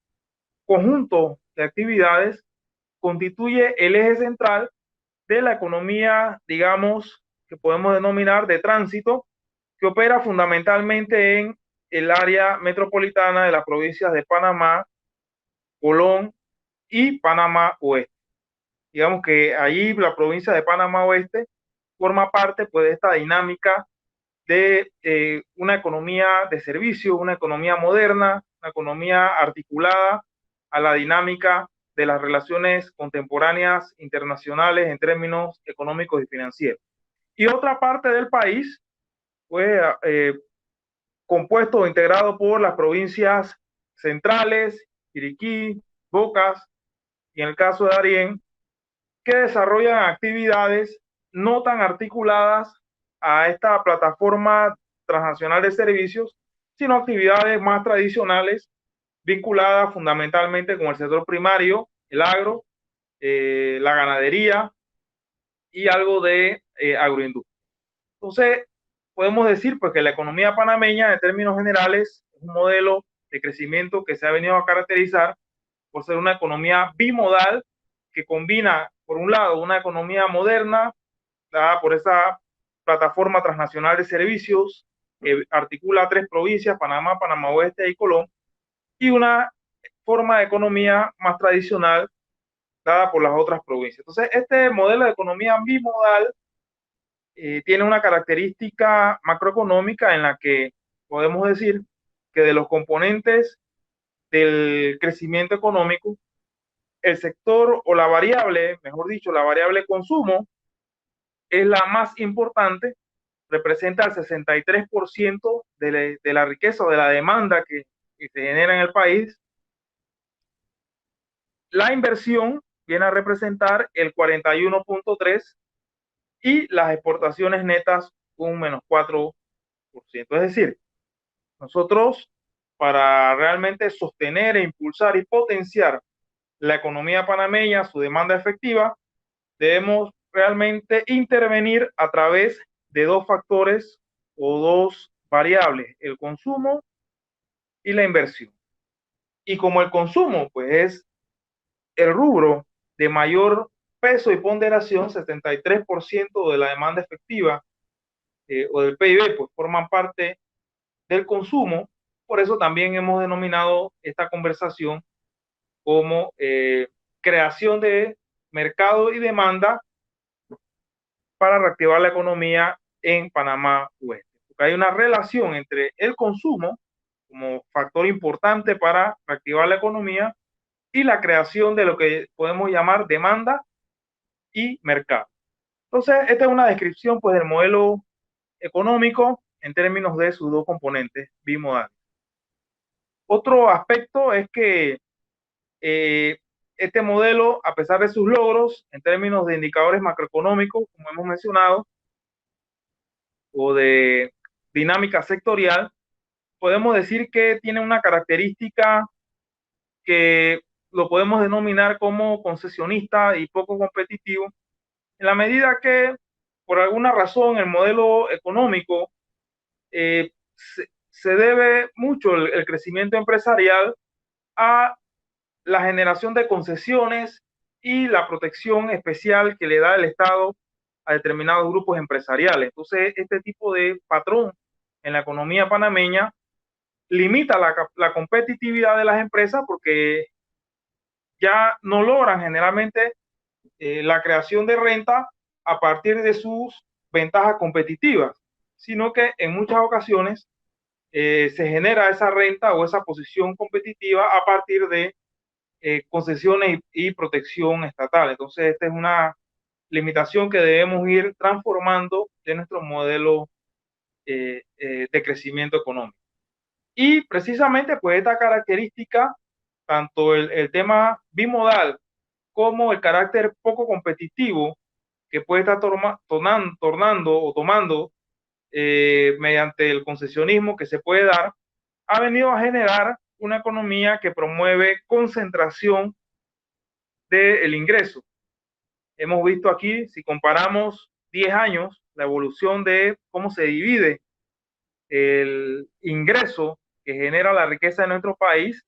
Speaker 4: conjunto de actividades constituye el eje central de la economía, digamos, que podemos denominar de tránsito, que opera fundamentalmente en el área metropolitana de las provincias de Panamá, Colón y Panamá Oeste. Digamos que allí la provincia de Panamá Oeste forma parte pues, de esta dinámica de una economía de servicio, una economía moderna, una economía articulada a la dinámica de las relaciones contemporáneas internacionales en términos económicos y financieros. Y otra parte del país, pues, compuesto o integrado por las provincias centrales, Chiriquí, Bocas y en el caso de Darién, que desarrollan actividades no tan articuladas a esta plataforma transnacional de servicios, sino actividades más tradicionales vinculadas fundamentalmente con el sector primario, el agro, la ganadería y algo de agroindustria. Entonces, podemos decir pues, que la economía panameña, en términos generales, es un modelo de crecimiento que se ha venido a caracterizar por ser una economía bimodal que combina, por un lado, una economía moderna, dada por esa plataforma transnacional de servicios que articula 3 provincias, Panamá, Panamá Oeste y Colón, y una forma de economía más tradicional dada por las otras provincias. Entonces, este modelo de economía bimodal tiene una característica macroeconómica en la que podemos decir que de los componentes del crecimiento económico, el sector o la variable, mejor dicho, la variable consumo, es la más importante, representa el 63% de la riqueza o de la demanda que se genera en el país. La inversión viene a representar el 41.3% y las exportaciones netas un menos 4%. Es decir, nosotros para realmente sostener e impulsar y potenciar la economía panameña, su demanda efectiva, debemos realmente intervenir a través de 2 factores o 2 variables, el consumo y la inversión. Y como el consumo pues es el rubro de mayor peso y ponderación, 73% de la demanda efectiva o del PIB pues forman parte del consumo. Por eso también hemos denominado esta conversación como creación de mercado y demanda para reactivar la economía en Panamá Oeste. Porque hay una relación entre el consumo como factor importante para reactivar la economía y la creación de lo que podemos llamar demanda y mercado. Entonces, esta es una descripción pues, del modelo económico en términos de sus 2 componentes bimodales. Otro aspecto es que este modelo, a pesar de sus logros en términos de indicadores macroeconómicos, como hemos mencionado, o de dinámica sectorial, podemos decir que tiene una característica que lo podemos denominar como concesionista y poco competitivo, en la medida que por alguna razón el modelo económico se debe mucho el crecimiento empresarial a la generación de concesiones y la protección especial que le da el Estado a determinados grupos empresariales. Entonces, este tipo de patrón en la economía panameña limita la competitividad de las empresas porque ya no logran generalmente la creación de renta a partir de sus ventajas competitivas, sino que en muchas ocasiones se genera esa renta o esa posición competitiva a partir de concesiones y protección estatal. Entonces, esta es una limitación que debemos ir transformando de nuestro modelo de crecimiento económico. Y precisamente, pues esta característica, tanto el tema bimodal como el carácter poco competitivo que puede estar tomando mediante el concesionismo que se puede dar, ha venido a generar una economía que promueve concentración del ingreso. Hemos visto aquí, si comparamos 10 años, la evolución de cómo se divide el ingreso que genera la riqueza de nuestro país,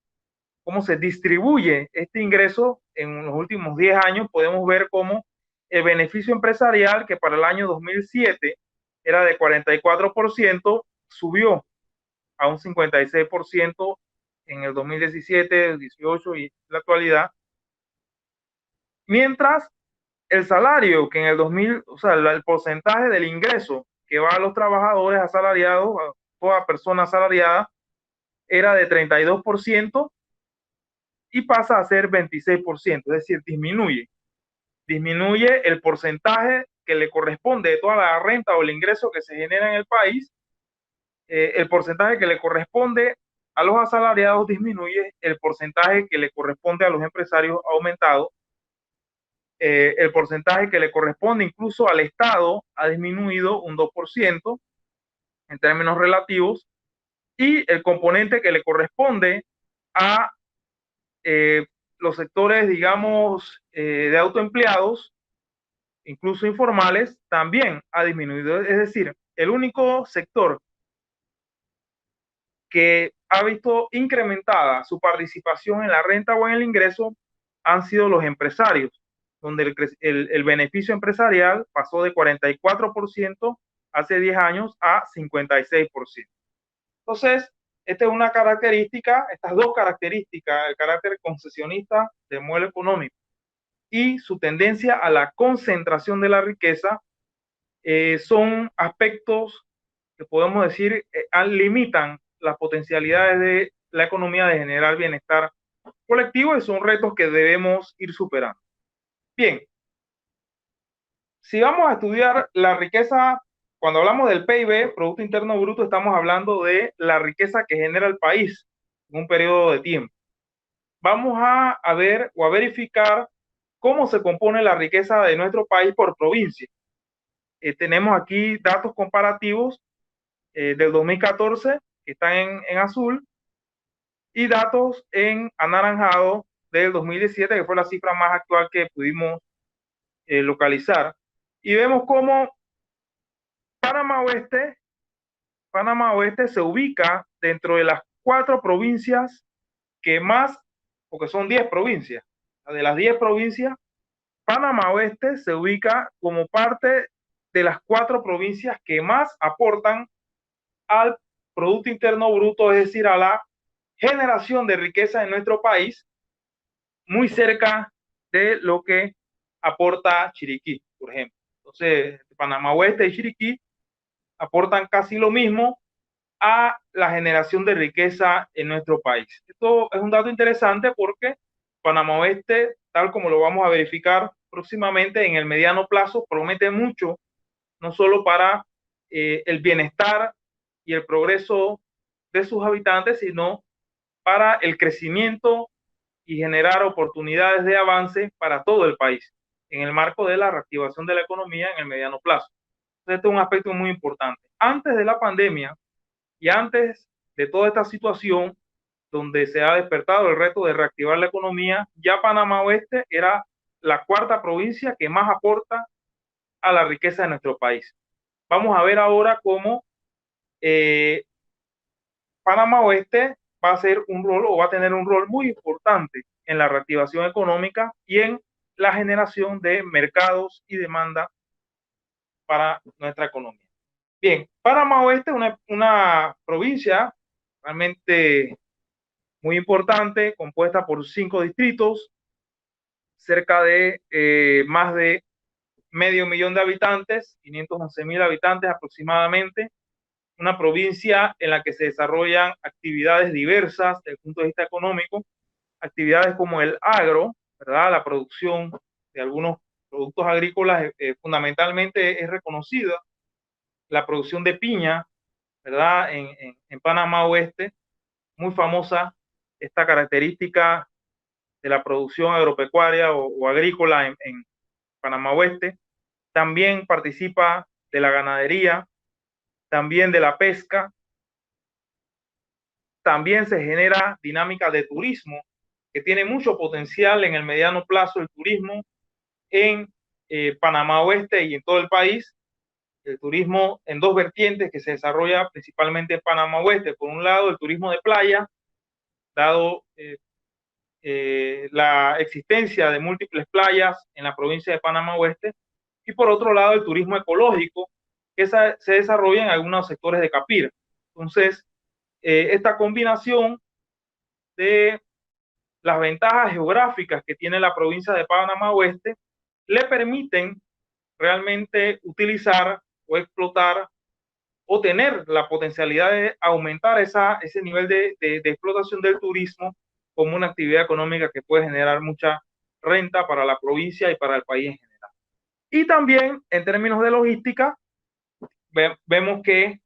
Speaker 4: cómo se distribuye este ingreso en los últimos 10 años, podemos ver cómo el beneficio empresarial, que para el año 2007 era de 44%, subió a un 56% en el 2017, 18 y la actualidad. Mientras el salario que en el 2000, o sea, el porcentaje del ingreso que va a los trabajadores asalariados, a toda persona asalariada, era de 32% y pasa a ser 26%, es decir, disminuye el porcentaje que le corresponde de toda la renta o el ingreso que se genera en el país, el porcentaje que le corresponde a los asalariados disminuye, el porcentaje que le corresponde a los empresarios ha aumentado, el porcentaje que le corresponde incluso al Estado ha disminuido un 2%, en términos relativos, y el componente que le corresponde a los sectores, digamos, de autoempleados, incluso informales, también ha disminuido. Es decir, el único sector que ha visto incrementada su participación en la renta o en el ingreso han sido los empresarios, donde el beneficio empresarial pasó de 44% hace 10 años a 56%. Entonces, esta es una característica, estas dos características, el carácter concesionista del modelo económico y su tendencia a la concentración de la riqueza, son aspectos que podemos decir limitan las potencialidades de la economía de generar bienestar colectivo, y son retos que debemos ir superando. Bien, si vamos a estudiar la riqueza, cuando hablamos del PIB, Producto Interno Bruto, estamos hablando de la riqueza que genera el país en un periodo de tiempo. Vamos a ver o a verificar cómo se compone la riqueza de nuestro país por provincia. Tenemos aquí datos comparativos del 2014, que están en azul, y datos en anaranjado del 2017, que fue la cifra más actual que pudimos localizar. Y vemos cómo Panamá Oeste se ubica dentro de las 4 provincias que más, porque son 10 provincias, de las 10 provincias, Panamá Oeste se ubica como parte de las 4 provincias que más aportan al Producto Interno Bruto, es decir, a la generación de riqueza en nuestro país, muy cerca de lo que aporta Chiriquí, por ejemplo. Entonces, Panamá Oeste y Chiriquí aportan casi lo mismo a la generación de riqueza en nuestro país. Esto es un dato interesante porque Panamá Oeste, tal como lo vamos a verificar próximamente, en el mediano plazo promete mucho, no solo para el bienestar y el progreso de sus habitantes, sino para el crecimiento y generar oportunidades de avance para todo el país en el marco de la reactivación de la economía en el mediano plazo. Entonces, este es un aspecto muy importante. Antes de la pandemia y antes de toda esta situación donde se ha despertado el reto de reactivar la economía, ya Panamá Oeste era la 4ª provincia que más aporta a la riqueza de nuestro país. Vamos a ver ahora cómo Panamá Oeste va a ser un rol o va a tener un rol muy importante en la reactivación económica y en la generación de mercados y demanda para nuestra economía. Bien, Panamá Oeste es una provincia realmente muy importante, compuesta por 5 distritos, cerca de más de medio millón de habitantes, 511,000 habitantes aproximadamente, una provincia en la que se desarrollan actividades diversas desde el punto de vista económico, actividades como el agro, ¿verdad? La producción de algunos productos agrícolas fundamentalmente es reconocida, la producción de piña, ¿verdad? En Panamá Oeste, muy famosa esta característica de la producción agropecuaria o agrícola en Panamá Oeste. También participa de la ganadería, también de la pesca. También se genera dinámica de turismo, que tiene mucho potencial en el mediano plazo, el turismo en Panamá Oeste y en todo el país. El turismo en 2 vertientes que se desarrolla principalmente en Panamá Oeste. Por un lado, el turismo de playa, dado la existencia de múltiples playas en la provincia de Panamá Oeste, y por otro lado, el turismo ecológico, que se desarrolla en algunos sectores de Capira. Entonces, esta combinación de las ventajas geográficas que tiene la provincia de Panamá Oeste le permiten realmente utilizar o explotar o tener la potencialidad de aumentar ese nivel de explotación del turismo como una actividad económica que puede generar mucha renta para la provincia y para el país en general. Y también en términos de logística, vemos que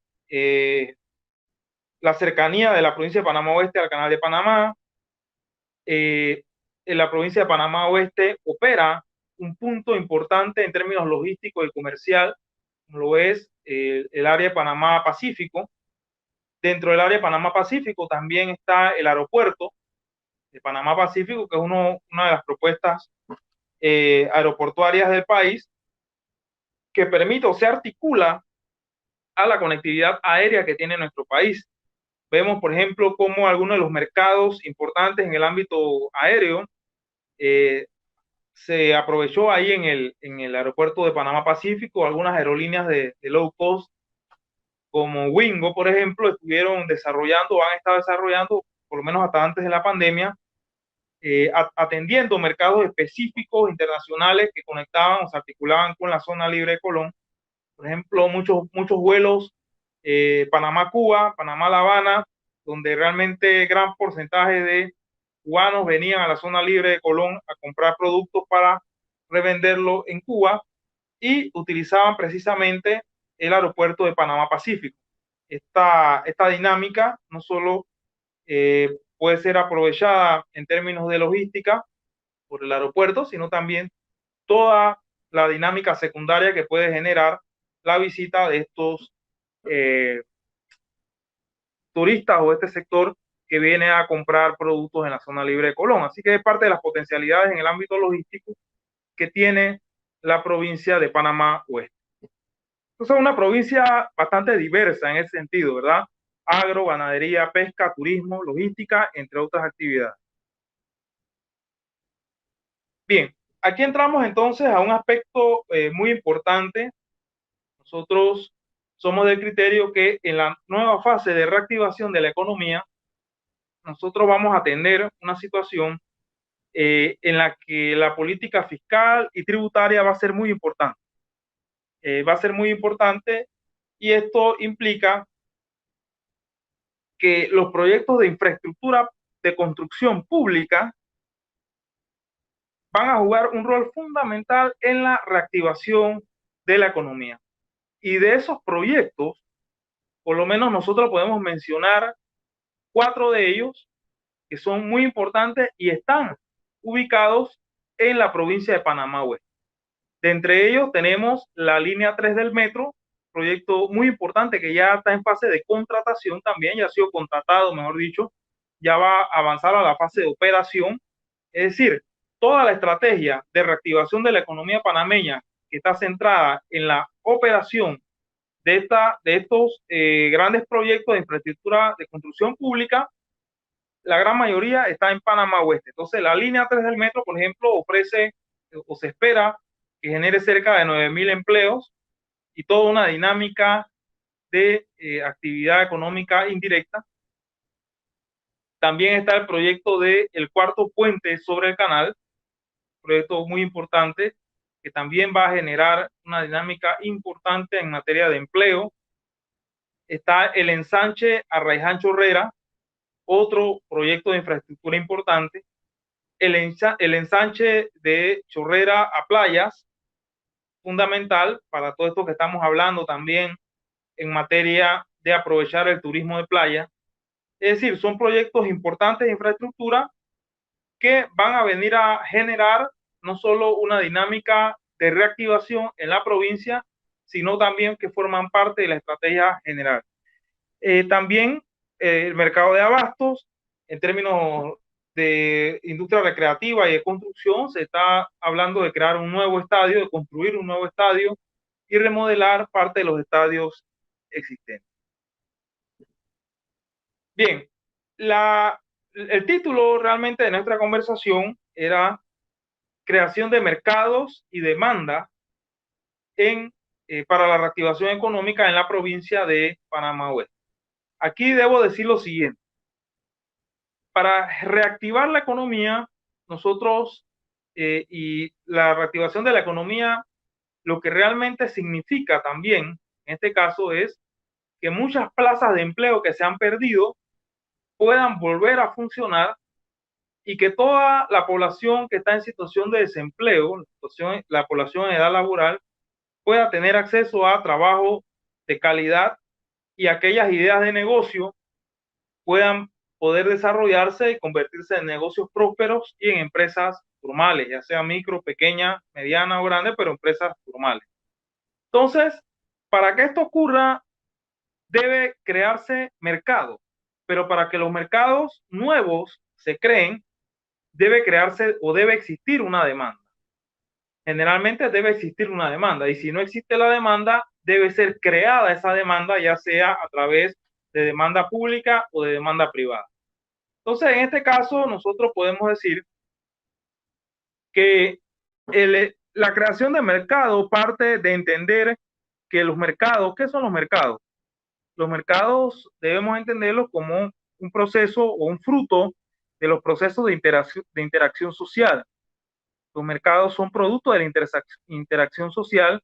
Speaker 4: la cercanía de la provincia de Panamá Oeste al Canal de Panamá, en la provincia de Panamá Oeste opera un punto importante en términos logísticos y comercial, como lo es el área de Panamá Pacífico. Dentro del área de Panamá Pacífico también está el aeropuerto de Panamá Pacífico, que es una de las propuestas aeroportuarias del país, que permite o se articula a la conectividad aérea que tiene nuestro país. Vemos, por ejemplo, cómo algunos de los mercados importantes en el ámbito aéreo se aprovechó ahí en el aeropuerto de Panamá Pacífico. Algunas aerolíneas de low cost, como Wingo, por ejemplo, estuvieron desarrollando, han estado desarrollando, por lo menos hasta antes de la pandemia, atendiendo mercados específicos internacionales que conectaban o se articulaban con la zona libre de Colón. Por ejemplo, muchos vuelos Panamá-Cuba, Panamá-La Habana, donde realmente gran porcentaje de cubanos venían a la zona libre de Colón a comprar productos para revenderlo en Cuba y utilizaban precisamente el aeropuerto de Panamá Pacífico. Esta dinámica no solo puede ser aprovechada en términos de logística por el aeropuerto, sino también toda la dinámica secundaria que puede generar la visita de estos turistas o este sector que viene a comprar productos en la zona libre de Colón. Así que es parte de las potencialidades en el ámbito logístico que tiene la provincia de Panamá Oeste. Entonces es una provincia bastante diversa en ese sentido, ¿verdad? Agro, ganadería, pesca, turismo, logística, entre otras actividades. Bien, aquí entramos entonces a un aspecto muy importante. Nosotros somos del criterio que en la nueva fase de reactivación de la economía, nosotros vamos a tener una situación en la que la política fiscal y tributaria va a ser muy importante. Va a ser muy importante y esto implica que los proyectos de infraestructura de construcción pública van a jugar un rol fundamental en la reactivación de la economía. Y de esos proyectos, por lo menos nosotros podemos mencionar 4 de ellos que son muy importantes y están ubicados en la provincia de Panamá Oeste. De entre ellos tenemos la línea 3 del metro, proyecto muy importante que ya está en fase de contratación también, ya ha sido contratado, mejor dicho, ya va a avanzar a la fase de operación. Es decir, toda la estrategia de reactivación de la economía panameña que está centrada en la operación de estos grandes proyectos de infraestructura de construcción pública, la gran mayoría está en Panamá Oeste. Entonces, la línea 3 del metro, por ejemplo, ofrece o se espera que genere cerca de 9.000 empleos y toda una dinámica de actividad económica indirecta. También está el proyecto del cuarto puente sobre el canal, proyecto muy importante que también va a generar una dinámica importante en materia de empleo. Está el ensanche Arraiján Chorrera, otro proyecto de infraestructura importante. El ensanche de Chorrera a Playas, fundamental para todo esto que estamos hablando también en materia de aprovechar el turismo de playa. Es decir, son proyectos importantes de infraestructura que van a venir a generar no solo una dinámica de reactivación en la provincia, sino también que forman parte de la estrategia general. También el mercado de abastos, en términos de industria recreativa y de construcción, se está hablando de crear un nuevo estadio, de construir un nuevo estadio y remodelar parte de los estadios existentes. Bien, el título realmente de nuestra conversación era creación de mercados y demanda para la reactivación económica en la provincia de Panamá Oeste. Aquí debo decir lo siguiente. Para reactivar la economía, nosotros y la reactivación de la economía, lo que realmente significa también, en este caso, es que muchas plazas de empleo que se han perdido puedan volver a funcionar y que toda la población que está en situación de desempleo, la población en edad laboral, pueda tener acceso a trabajo de calidad y aquellas ideas de negocio puedan poder desarrollarse y convertirse en negocios prósperos y en empresas formales, ya sea micro, pequeña, mediana o grande, pero empresas formales. Entonces, Para que esto ocurra, debe crearse mercado, pero para que los mercados nuevos se creen, debe crearse o debe existir una demanda. Generalmente debe existir una demanda, y si no existe la demanda, debe ser creada esa demanda, ya sea a través de demanda pública o de demanda privada. Entonces, en este caso, nosotros podemos decir que la creación de mercado parte de entender que los mercados, ¿qué son los mercados? Los mercados debemos entenderlos como un proceso o un fruto de los procesos de interacción social. Los mercados son producto de la interacción social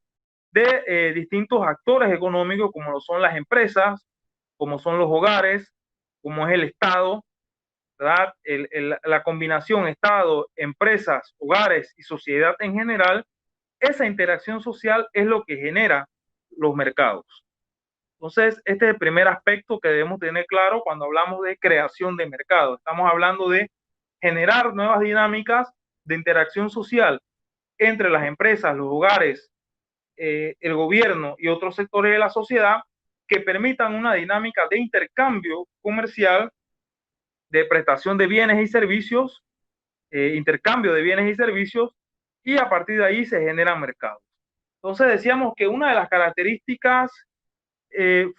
Speaker 4: de distintos actores económicos, como lo son las empresas, como son los hogares, como es el Estado, ¿verdad? La combinación Estado, empresas, hogares y sociedad en general, esa interacción social es lo que genera los mercados. Entonces, este es el primer aspecto que debemos tener claro cuando hablamos de creación de mercado. Estamos hablando de generar nuevas dinámicas de interacción social entre las empresas, los hogares, el gobierno y otros sectores de la sociedad que permitan una dinámica de intercambio comercial, de prestación de bienes y servicios, intercambio de bienes y servicios, y a partir de ahí se generan mercados. Entonces decíamos que una de las características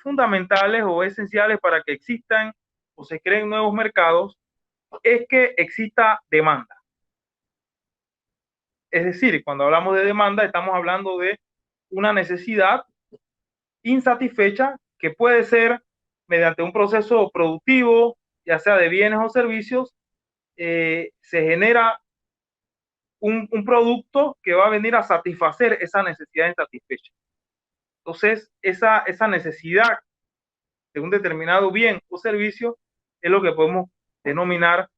Speaker 4: fundamentales o esenciales para que existan o se creen nuevos mercados es que exista demanda. Es decir, cuando hablamos de demanda, estamos hablando de una necesidad insatisfecha que puede ser mediante un proceso productivo, ya sea de bienes o servicios, se genera un producto que va a venir a satisfacer esa necesidad insatisfecha. Entonces, esa necesidad de un determinado bien o servicio es lo que podemos denominar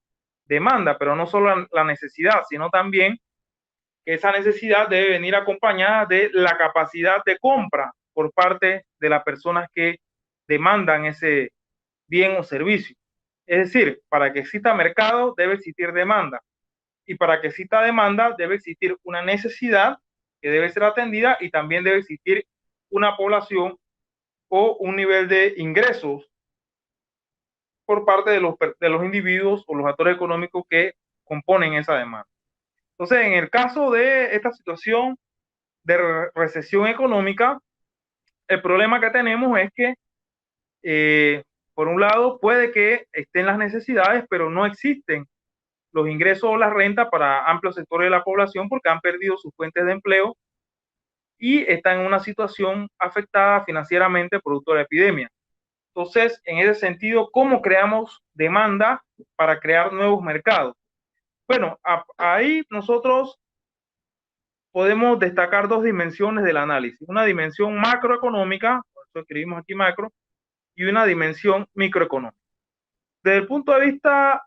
Speaker 4: demanda, pero no solo la necesidad, sino también que esa necesidad debe venir acompañada de la capacidad de compra por parte de las personas que demandan ese bien o servicio. Es decir, para que exista mercado debe existir demanda, y para que exista demanda debe existir una necesidad que debe ser atendida, y también debe existir una población o un nivel de ingresos por parte de los individuos o los actores económicos que componen esa demanda. Entonces, en el caso de esta situación de recesión económica, el problema que tenemos es que, por un lado, puede que estén las necesidades, pero no existen los ingresos o las rentas para amplios sectores de la población porque han perdido sus fuentes de empleo y están en una situación afectada financieramente producto de la epidemia. Entonces, en ese sentido, ¿cómo creamos demanda para crear nuevos mercados? Bueno, ahí nosotros podemos destacar dos dimensiones del análisis. Una dimensión macroeconómica, por eso escribimos aquí macro, y una dimensión microeconómica. Desde el punto de vista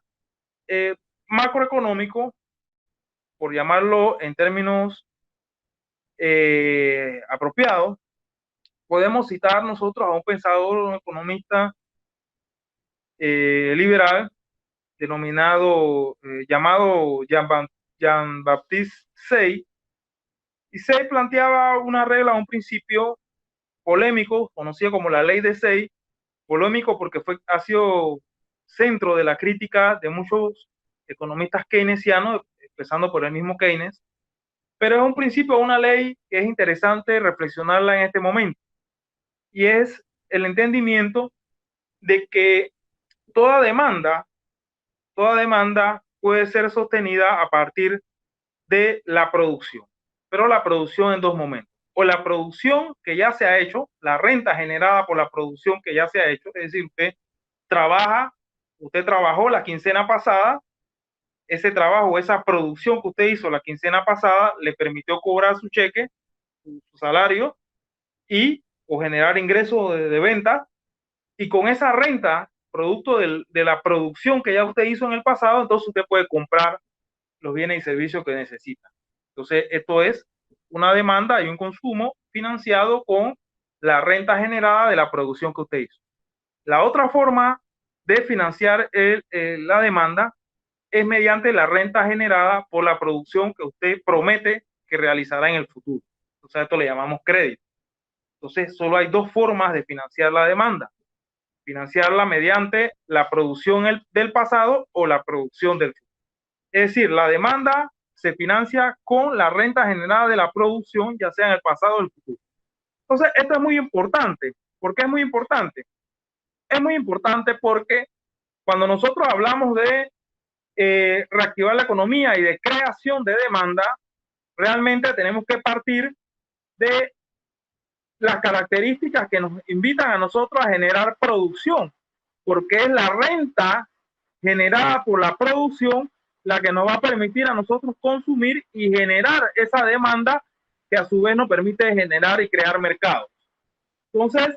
Speaker 4: macroeconómico, por llamarlo en términos apropiados, podemos citar nosotros a un pensador, un economista liberal, llamado Jean-Baptiste Say, y Say planteaba una regla, un principio polémico, conocido como la ley de Say, polémico porque ha sido centro de la crítica de muchos economistas keynesianos, empezando por el mismo Keynes, pero es un principio, una ley que es interesante reflexionarla en este momento, y es el entendimiento de que toda demanda puede ser sostenida a partir de la producción, pero la producción en dos momentos: o la producción que ya se ha hecho, la renta generada por la producción que ya se ha hecho, es decir, usted trabajó la quincena pasada, ese trabajo, esa producción que usted hizo la quincena pasada le permitió cobrar su cheque, su salario, o generar ingresos de venta, y con esa renta, producto de la producción que ya usted hizo en el pasado, entonces usted puede comprar los bienes y servicios que necesita. Entonces, esto es una demanda y un consumo financiado con la renta generada de la producción que usted hizo. La otra forma de financiar la demanda es mediante la renta generada por la producción que usted promete que realizará en el futuro. O sea, esto le llamamos crédito. Entonces, solo hay dos formas de financiar la demanda: financiarla mediante la producción del pasado o la producción del futuro. Es decir, la demanda se financia con la renta generada de la producción, ya sea en el pasado o el futuro. Entonces, esto es muy importante. ¿Por qué es muy importante? Es muy importante porque cuando nosotros hablamos de reactivar la economía y de creación de demanda, realmente tenemos que partir de las características que nos invitan a nosotros a generar producción, porque es la renta generada por la producción la que nos va a permitir a nosotros consumir y generar esa demanda que a su vez nos permite generar y crear mercados. Entonces,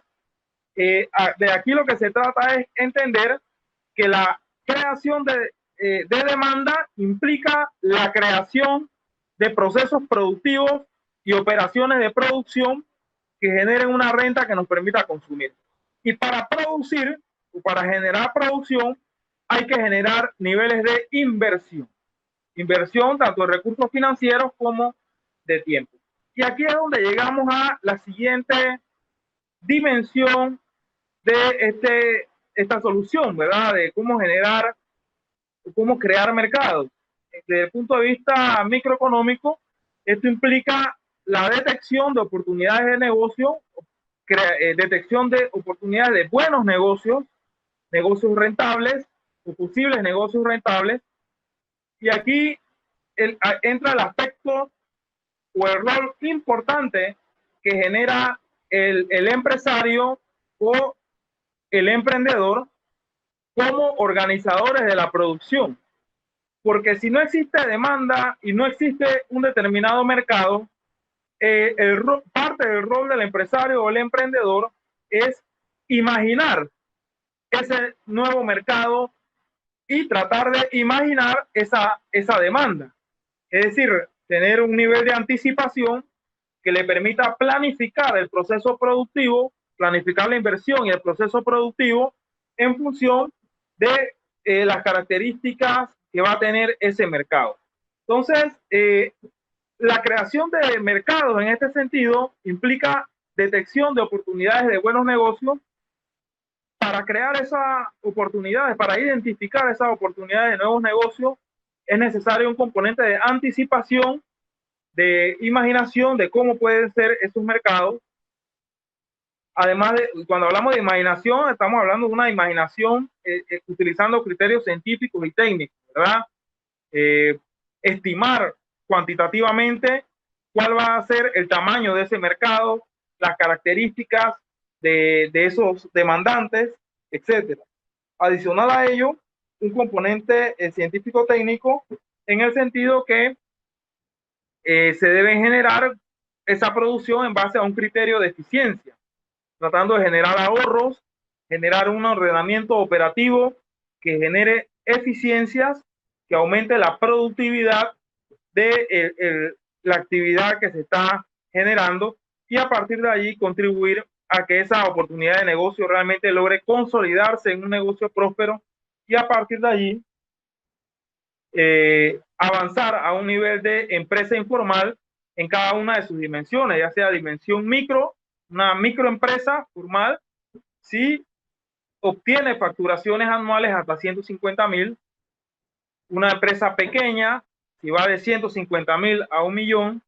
Speaker 4: de aquí lo que se trata es entender que la creación de demanda implica la creación de procesos productivos y operaciones de producción que generen una renta que nos permita consumir. Y para producir o para generar producción hay que generar niveles de inversión. Inversión tanto de recursos financieros como de tiempo. Y aquí es donde llegamos a la siguiente dimensión de esta solución, ¿verdad? De cómo generar, cómo crear mercados. Desde el punto de vista microeconómico, esto implica la detección de oportunidades de negocio, detección de oportunidades de buenos negocios, negocios rentables o posibles negocios rentables. Y aquí entra el aspecto o el rol importante que genera el empresario o el emprendedor como organizadores de la producción. Porque si no existe demanda y no existe un determinado mercado, parte del rol del empresario o el emprendedor es imaginar ese nuevo mercado y tratar de imaginar esa demanda. Es decir, tener un nivel de anticipación que le permita planificar el proceso productivo, planificar la inversión y el proceso productivo en función de las características que va a tener ese mercado. Entonces, la creación de mercados en este sentido implica detección de oportunidades de buenos negocios. Para crear esas oportunidades, para identificar esas oportunidades de nuevos negocios, es necesario un componente de anticipación, de imaginación de cómo pueden ser esos mercados. Además de, cuando hablamos de imaginación, estamos hablando de una imaginación utilizando criterios científicos y técnicos, ¿verdad? Estimar cuantitativamente cuál va a ser el tamaño de ese mercado, las características de esos demandantes, etcétera. Adicional a ello, un componente científico técnico en el sentido que se debe generar esa producción en base a un criterio de eficiencia, tratando de generar ahorros, generar un ordenamiento operativo que genere eficiencias, que aumente la productividad de la actividad que se está generando y a partir de allí contribuir a que esa oportunidad de negocio realmente logre consolidarse en un negocio próspero y a partir de allí avanzar a un nivel de empresa informal en cada una de sus dimensiones, ya sea dimensión micro, una microempresa formal, si obtiene facturaciones anuales hasta 150,000, una empresa pequeña, si va de 150,000 a 1,000,000,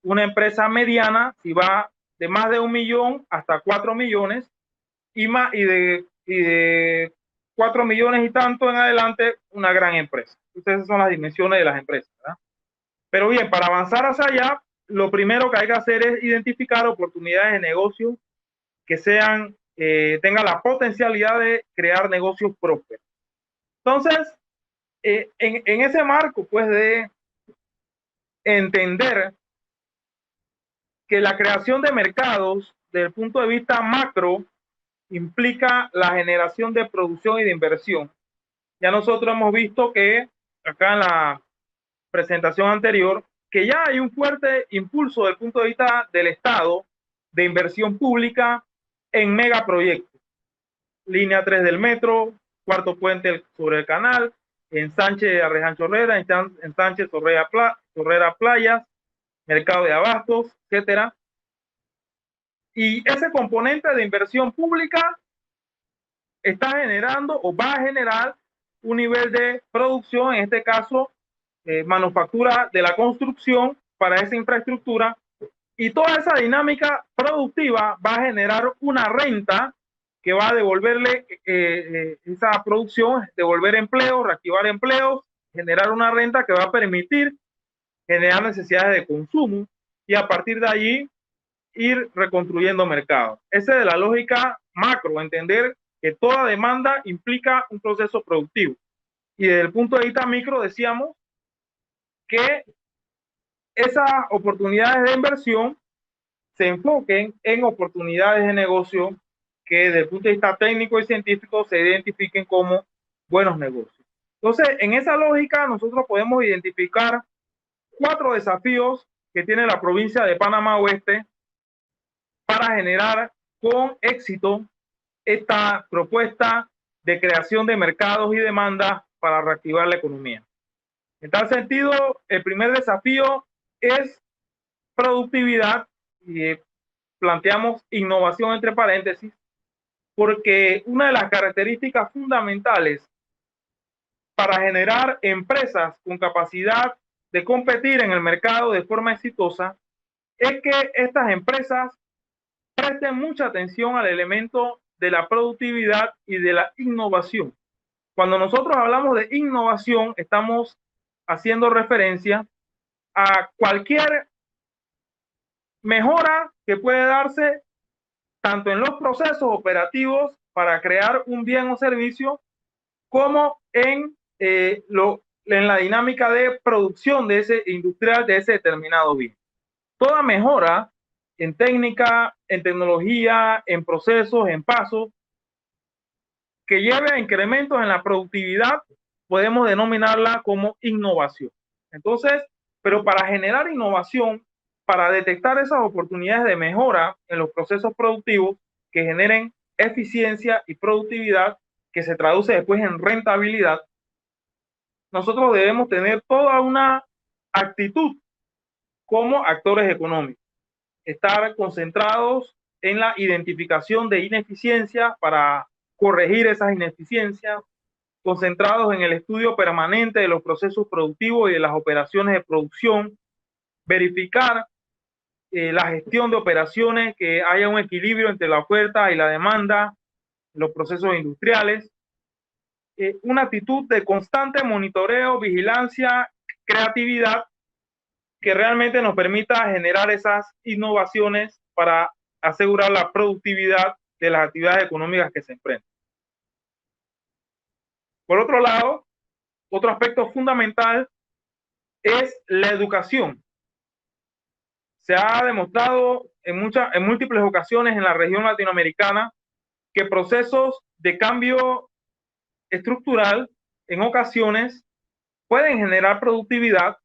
Speaker 4: una empresa mediana, si va de más de 1,000,000 hasta 4 millones, y de 4 millones y tanto en adelante, una gran empresa. Entonces, esas son las dimensiones de las empresas, ¿verdad? Pero bien, para avanzar hacia allá, lo primero que hay que hacer es identificar oportunidades de negocio que tengan la potencialidad de crear negocios prósperos. Entonces, en ese marco, pues, de entender que la creación de mercados, desde el punto de vista macro, implica la generación de producción y de inversión. Ya nosotros hemos visto que, acá en la presentación anterior, que ya hay un fuerte impulso desde el punto de vista del Estado de inversión pública en megaproyectos. Línea 3 del metro, cuarto puente sobre el canal, en Sánchez Arreján Chorrera, en Sánchez Chorrera Playas, mercado de abastos, etcétera. Y ese componente de inversión pública está generando o va a generar un nivel de producción, en este caso, manufactura de la construcción para esa infraestructura, y toda esa dinámica productiva va a generar una renta que va a devolverle esa producción, devolver empleos, reactivar empleos, generar una renta que va a permitir generar necesidades de consumo y a partir de allí ir reconstruyendo mercados. Esa es la lógica macro, entender que toda demanda implica un proceso productivo. Y desde el punto de vista micro decíamos que esas oportunidades de inversión se enfoquen en oportunidades de negocio que desde el punto de vista técnico y científico se identifiquen como buenos negocios. Entonces, en esa lógica nosotros podemos identificar 4 desafíos que tiene la provincia de Panamá Oeste para generar con éxito esta propuesta de creación de mercados y demandas para reactivar la economía. En tal sentido, el primer desafío es productividad y planteamos innovación entre paréntesis, porque una de las características fundamentales para generar empresas con capacidad de competir en el mercado de forma exitosa es que estas empresas presten mucha atención al elemento de la productividad y de la innovación. Cuando nosotros hablamos de innovación, estamos haciendo referencia a cualquier mejora que puede darse tanto en los procesos operativos para crear un bien o servicio, como en la dinámica de producción de ese industrial, de ese determinado bien. Toda mejora en técnica, en tecnología, en procesos, en pasos, que lleve a incrementos en la productividad, podemos denominarla como innovación. Entonces, pero para generar innovación, para detectar esas oportunidades de mejora en los procesos productivos que generen eficiencia y productividad, que se traduce después en rentabilidad, nosotros debemos tener toda una actitud como actores económicos, estar concentrados en la identificación de ineficiencias para corregir esas ineficiencias, concentrados en el estudio permanente de los procesos productivos y de las operaciones de producción, verificar la gestión de operaciones, que haya un equilibrio entre la oferta y la demanda, los procesos industriales, una actitud de constante monitoreo, vigilancia, creatividad, que realmente nos permita generar esas innovaciones para asegurar la productividad de las actividades económicas que se enfrentan. Por otro lado, otro aspecto fundamental es la educación. Se ha demostrado en múltiples ocasiones en la región latinoamericana que procesos de cambio estructural en ocasiones pueden generar productividad,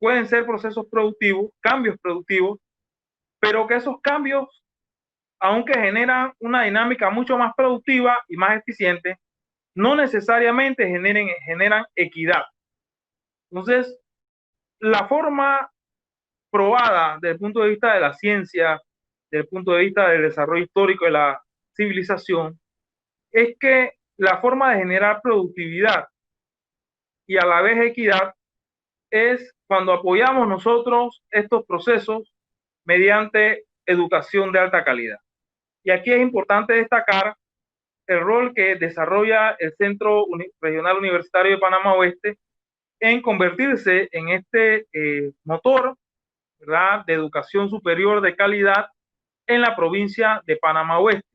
Speaker 4: pueden ser procesos productivos, cambios productivos, pero que esos cambios, aunque generan una dinámica mucho más productiva y más eficiente, no necesariamente generan equidad. Entonces, la forma probada desde el punto de vista de la ciencia, desde el punto de vista del desarrollo histórico de la civilización, es que la forma de generar productividad y a la vez equidad es cuando apoyamos nosotros estos procesos mediante educación de alta calidad. Y aquí es importante destacar el rol que desarrolla el Centro Regional Universitario de Panamá Oeste en convertirse en este motor, ¿verdad?, de educación superior de calidad en la provincia de Panamá Oeste,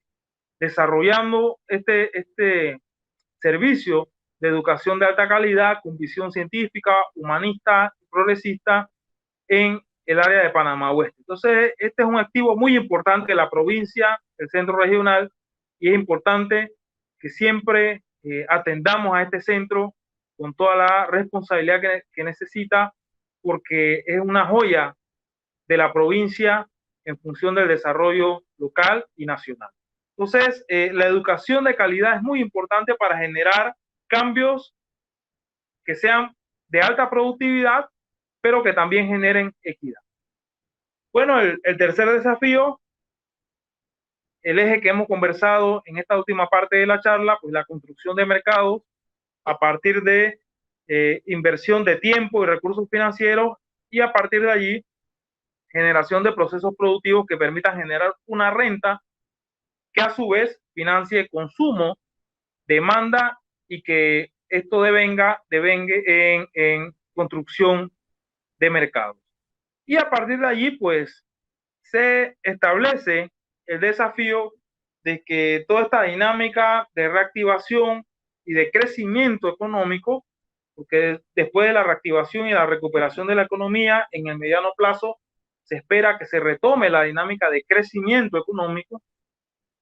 Speaker 4: desarrollando este servicio de educación de alta calidad con visión científica, humanista y progresista en el área de Panamá Oeste. Entonces, este es un activo muy importante de la provincia, el centro regional, y es importante que siempre atendamos a este centro con toda la responsabilidad que necesita, porque es una joya de la provincia en función del desarrollo local y nacional. Entonces, la educación de calidad es muy importante para generar cambios que sean de alta productividad, pero que también generen equidad. Bueno, el tercer desafío el eje que hemos conversado en esta última parte de la charla, pues la construcción de mercados a partir de inversión de tiempo y recursos financieros, y a partir de allí generación de procesos productivos que permitan generar una renta que a su vez financie consumo, demanda, y que esto devenga en construcción de mercados. Y a partir de allí, pues, se establece el desafío de que toda esta dinámica de reactivación y de crecimiento económico, porque después de la reactivación y la recuperación de la economía, en el mediano plazo se espera que se retome la dinámica de crecimiento económico.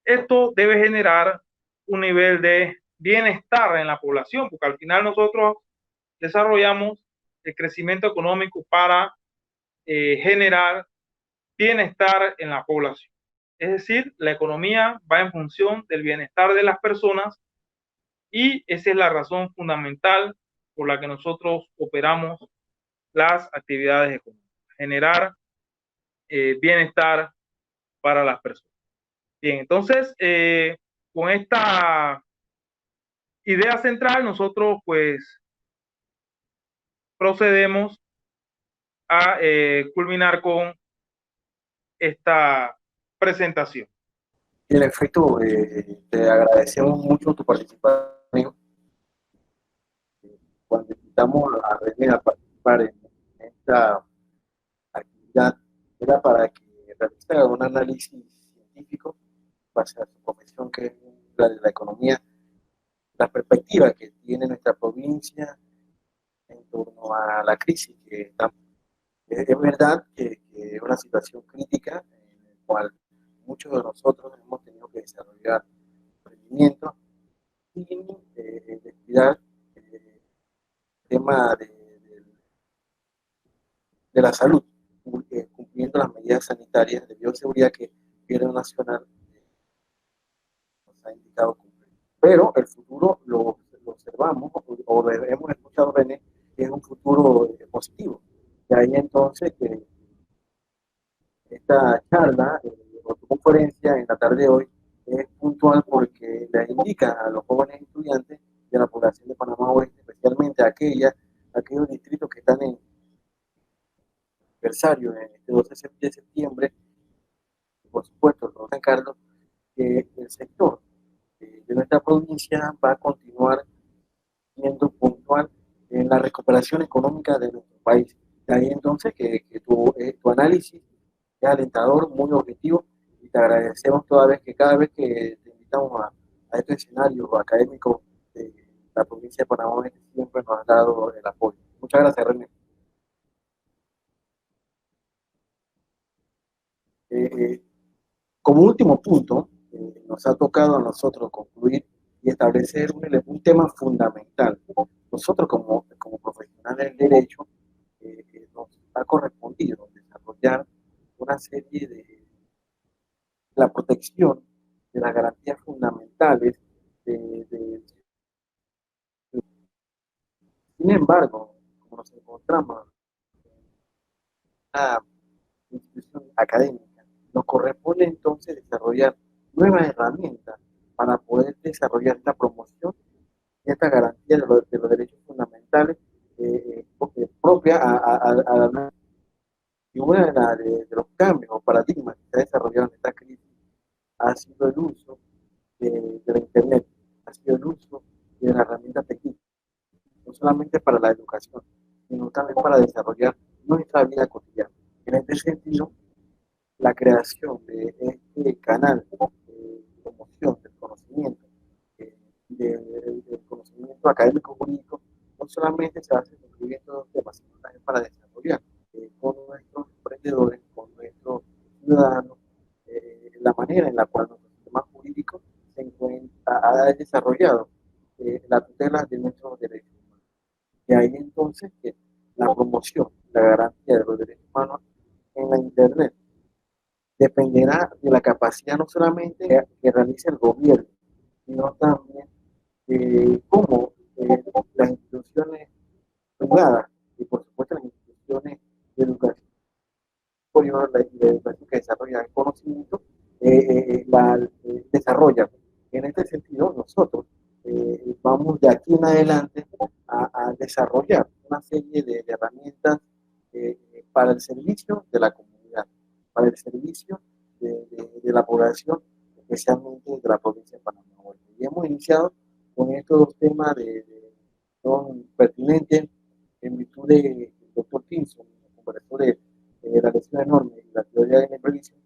Speaker 4: Esto debe generar un nivel de bienestar en la población, porque al final nosotros desarrollamos el crecimiento económico para generar bienestar en la población. Es decir, la economía va en función del bienestar de las personas, y esa es la razón fundamental por la que nosotros operamos las actividades económicas, generar bienestar para las personas. Bien, entonces, con esta idea central, nosotros pues procedemos a culminar con esta presentación.
Speaker 2: En efecto, te agradecemos mucho tu participación. Cuando invitamos a René a participar en esta actividad, era para que realizara un análisis científico base a su profesión, que es la de la economía, la perspectiva que tiene nuestra provincia en torno a la crisis que estamos. Es verdad que es una situación crítica en la cual muchos de nosotros hemos tenido que desarrollar emprendimientos sin descuidar el tema de la salud, cumpliendo las medidas sanitarias de bioseguridad que el gobierno nacional nos ha indicado cumplir. Pero el futuro lo observamos, o hemos escuchado, René, que es un futuro positivo. De ahí entonces que esta charla o tu conferencia en la tarde de hoy es puntual porque le indica a los jóvenes estudiantes de la población de Panamá Oeste, especialmente a aquellos distritos que están en aniversario en este 12 de septiembre, por supuesto, el San Carlos, que el sector de nuestra provincia va a continuar siendo puntual en la recuperación económica de nuestro país. De ahí entonces que tu análisis es alentador, muy objetivo, y te agradecemos cada vez que te invitamos a este escenario académico de la provincia de Panamá, que siempre nos has dado el apoyo. Muchas gracias, René. Como último punto, nos ha tocado a nosotros concluir y establecer un tema fundamental. Nosotros como profesionales del derecho nos ha correspondido desarrollar una serie de la protección de las garantías fundamentales sin embargo, como nos encontramos en una institución académica, nos corresponde entonces desarrollar nuevas herramientas para poder desarrollar esta promoción y esta garantía de los derechos fundamentales propia a la. Y uno de los cambios o paradigmas que se ha desarrollado en esta crisis ha sido el uso de la Internet, ha sido el uso de la herramienta técnica, no solamente para la educación, sino también para desarrollar nuestra vida cotidiana. En este sentido, la creación de este canal de promoción del conocimiento, del conocimiento académico jurídico, no solamente se hace incluyendo los temas, sino también para desarrollar con nuestros emprendedores, con nuestros ciudadanos, la manera en la cual nuestro sistema jurídico ha desarrollado la tutela de nuestros derechos humanos. De ahí entonces que la promoción, la garantía de los derechos humanos en la Internet dependerá de la capacidad no solamente que realice el gobierno, sino también de cómo las instituciones privadas y por supuesto las instituciones de educación, de educación que desarrollan el conocimiento, desarrolla. En este sentido, nosotros vamos de aquí en adelante a desarrollar una serie de herramientas para el servicio de la comunidad, para el servicio de la población, especialmente de la provincia de Panamá. Y hemos iniciado con estos dos temas son pertinentes en virtud del doctor Tinson, conversor de la lesión enorme y la teoría de la imprevisión,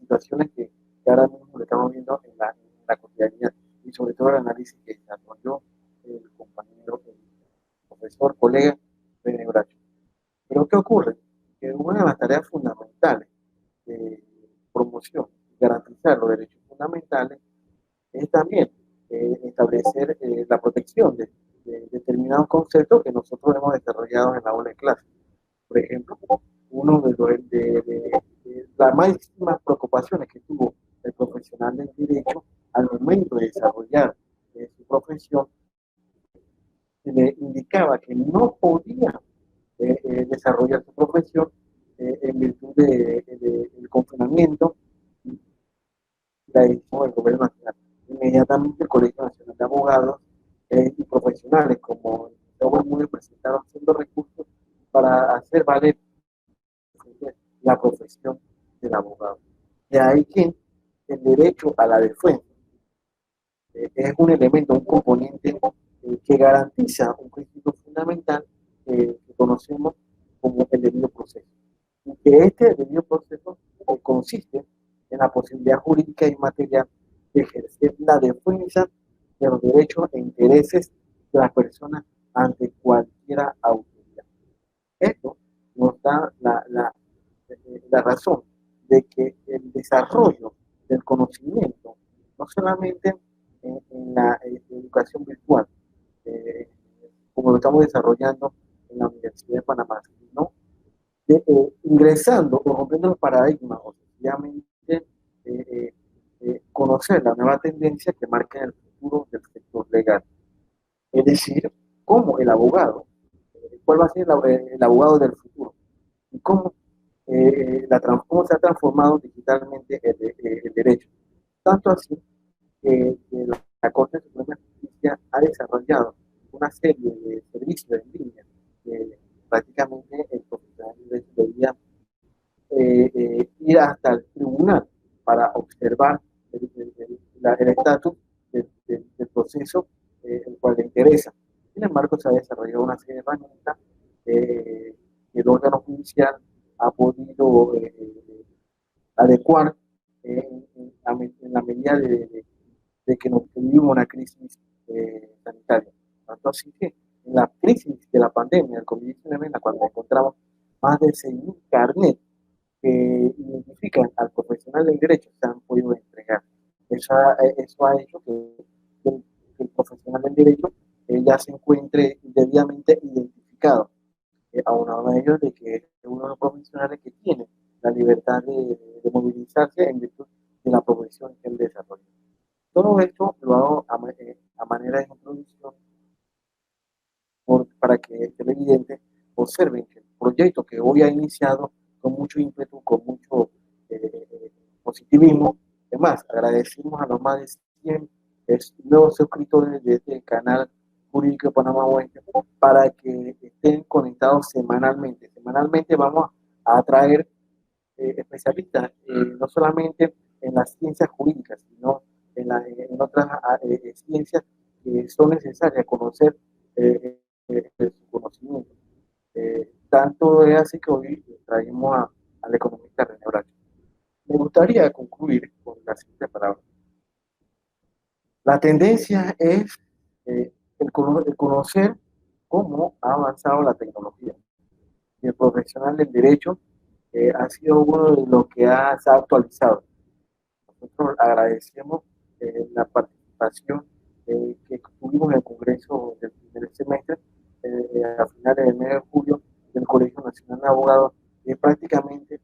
Speaker 2: situaciones que ahora mismo le estamos viendo en la cotidianidad y sobre todo el análisis que desarrolló el compañero, el profesor, colega René Bracho. Pero ¿qué ocurre? Que una de las tareas fundamentales de promoción y garantizar los derechos fundamentales es también establecer la protección de determinados conceptos que nosotros hemos desarrollado en la aula de clase. Por ejemplo, uno de las máximas preocupaciones que tuvo el profesional del derecho al momento de desarrollar su profesión, se le indicaba que no podía desarrollar su profesión en virtud del confinamiento y la decisión del gobierno nacional. Inmediatamente el Colegio Nacional de Abogados y profesionales como todo el mundo presentaron haciendo recursos para hacer valer la profesión del abogado. De ahí que el derecho a la defensa es un elemento, un componente que garantiza un principio fundamental que conocemos como el debido proceso. Y que este debido proceso consiste en la posibilidad jurídica y material de ejercer la defensa de los derechos e intereses de las personas ante cualquier autoridad. Esto nos da la razón de que el desarrollo del conocimiento, no solamente en la educación virtual, como lo estamos desarrollando en la Universidad de Panamá, sino ingresando o rompiendo el paradigma, o sencillamente conocer la nueva tendencia que marca el futuro del sector legal. Es decir, cómo el abogado, cuál va a ser el abogado del futuro y cómo cómo se ha transformado digitalmente el derecho. Tanto así que la Corte Suprema de Justicia ha desarrollado una serie de servicios en línea que prácticamente el profesional debería ir hasta el tribunal para observar el estatus del proceso el cual le interesa. Sin embargo, se ha desarrollado una serie de herramientas que el órgano judicial ha podido adecuar en la medida de que nos vivimos una crisis sanitaria. Tanto así que en la crisis de la pandemia, el COVID-19, cuando encontramos más de 6.000 carnets que identifican al profesional del derecho, se han podido entregar. Eso ha hecho que el profesional del derecho ya se encuentre debidamente identificado, aunado a ello de que es uno de los profesionales que tiene la libertad de movilizarse en virtud de la profesión que él desarrolla. Todo esto lo hago a manera de introducción para que el televidente observen que el proyecto que hoy ha iniciado con mucho ímpetu, con mucho positivismo. Además, agradecemos a los más de 100 nuevos suscriptores de este canal jurídico de Panamá Oeste para que estén conectados semanalmente. Semanalmente vamos a traer especialistas, no solamente en las ciencias jurídicas, sino en otras ciencias que son necesarias conocer su conocimiento. Tanto es así que hoy traemos al economista René Bracho. Me gustaría concluir con la siguiente palabra. La tendencia es el conocer cómo ha avanzado la tecnología. Y el profesional del derecho ha sido uno de los que se ha actualizado. Nosotros agradecemos la participación que tuvimos en el Congreso del primer semestre, a finales del mes de julio, del Colegio Nacional de Abogados, que prácticamente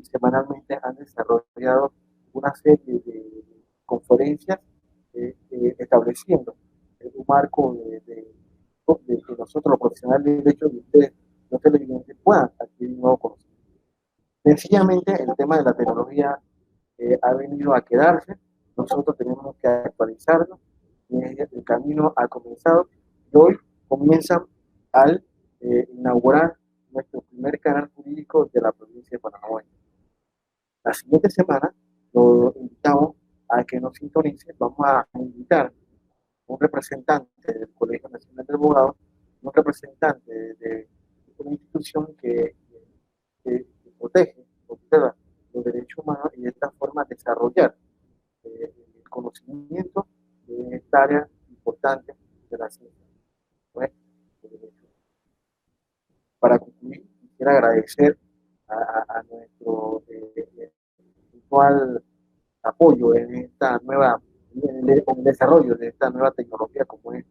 Speaker 2: semanalmente han desarrollado una serie de conferencias estableciendo un marco de que nosotros, los profesionales de derecho, y ustedes, los televidentes, puedan adquirir nuevos conocimientos. Sencillamente, el tema de la tecnología ha venido a quedarse. Nosotros tenemos que actualizarnos. El camino ha comenzado y hoy comienza al inaugurar nuestro primer canal jurídico de la provincia de Panamá. La siguiente semana lo invitamos a que nos sintonice. Vamos a invitar un representante del Colegio Nacional de Abogados, un representante de una institución que protege, observa los derechos humanos y de esta forma desarrollar el conocimiento de esta área importante de la ciencia. Pues, para concluir, quisiera agradecer a nuestro virtual apoyo en esta nueva, en el desarrollo de esta nueva tecnología como es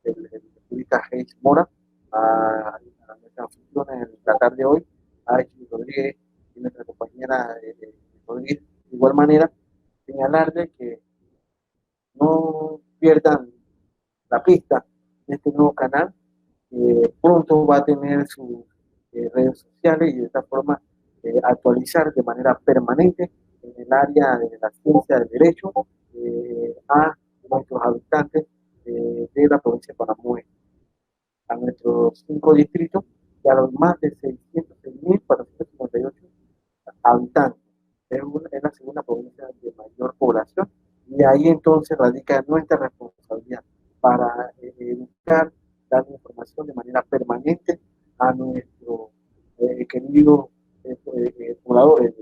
Speaker 2: el jurista Hayes Mora, a nuestra anfitriona en la tarde de hoy, a Echi Rodríguez y nuestra compañera Rodríguez. De igual manera, señalarle que no pierdan la pista de este nuevo canal, que pronto va a tener sus redes sociales y de esta forma actualizar de manera permanente en el área de la ciencia del derecho a nuestros habitantes de la provincia de Panamá, a nuestros 5 distritos y a los más de 606.458 habitantes. Es la segunda provincia de mayor población y ahí entonces radica nuestra responsabilidad para educar, dar información de manera permanente a nuestros queridos pobladores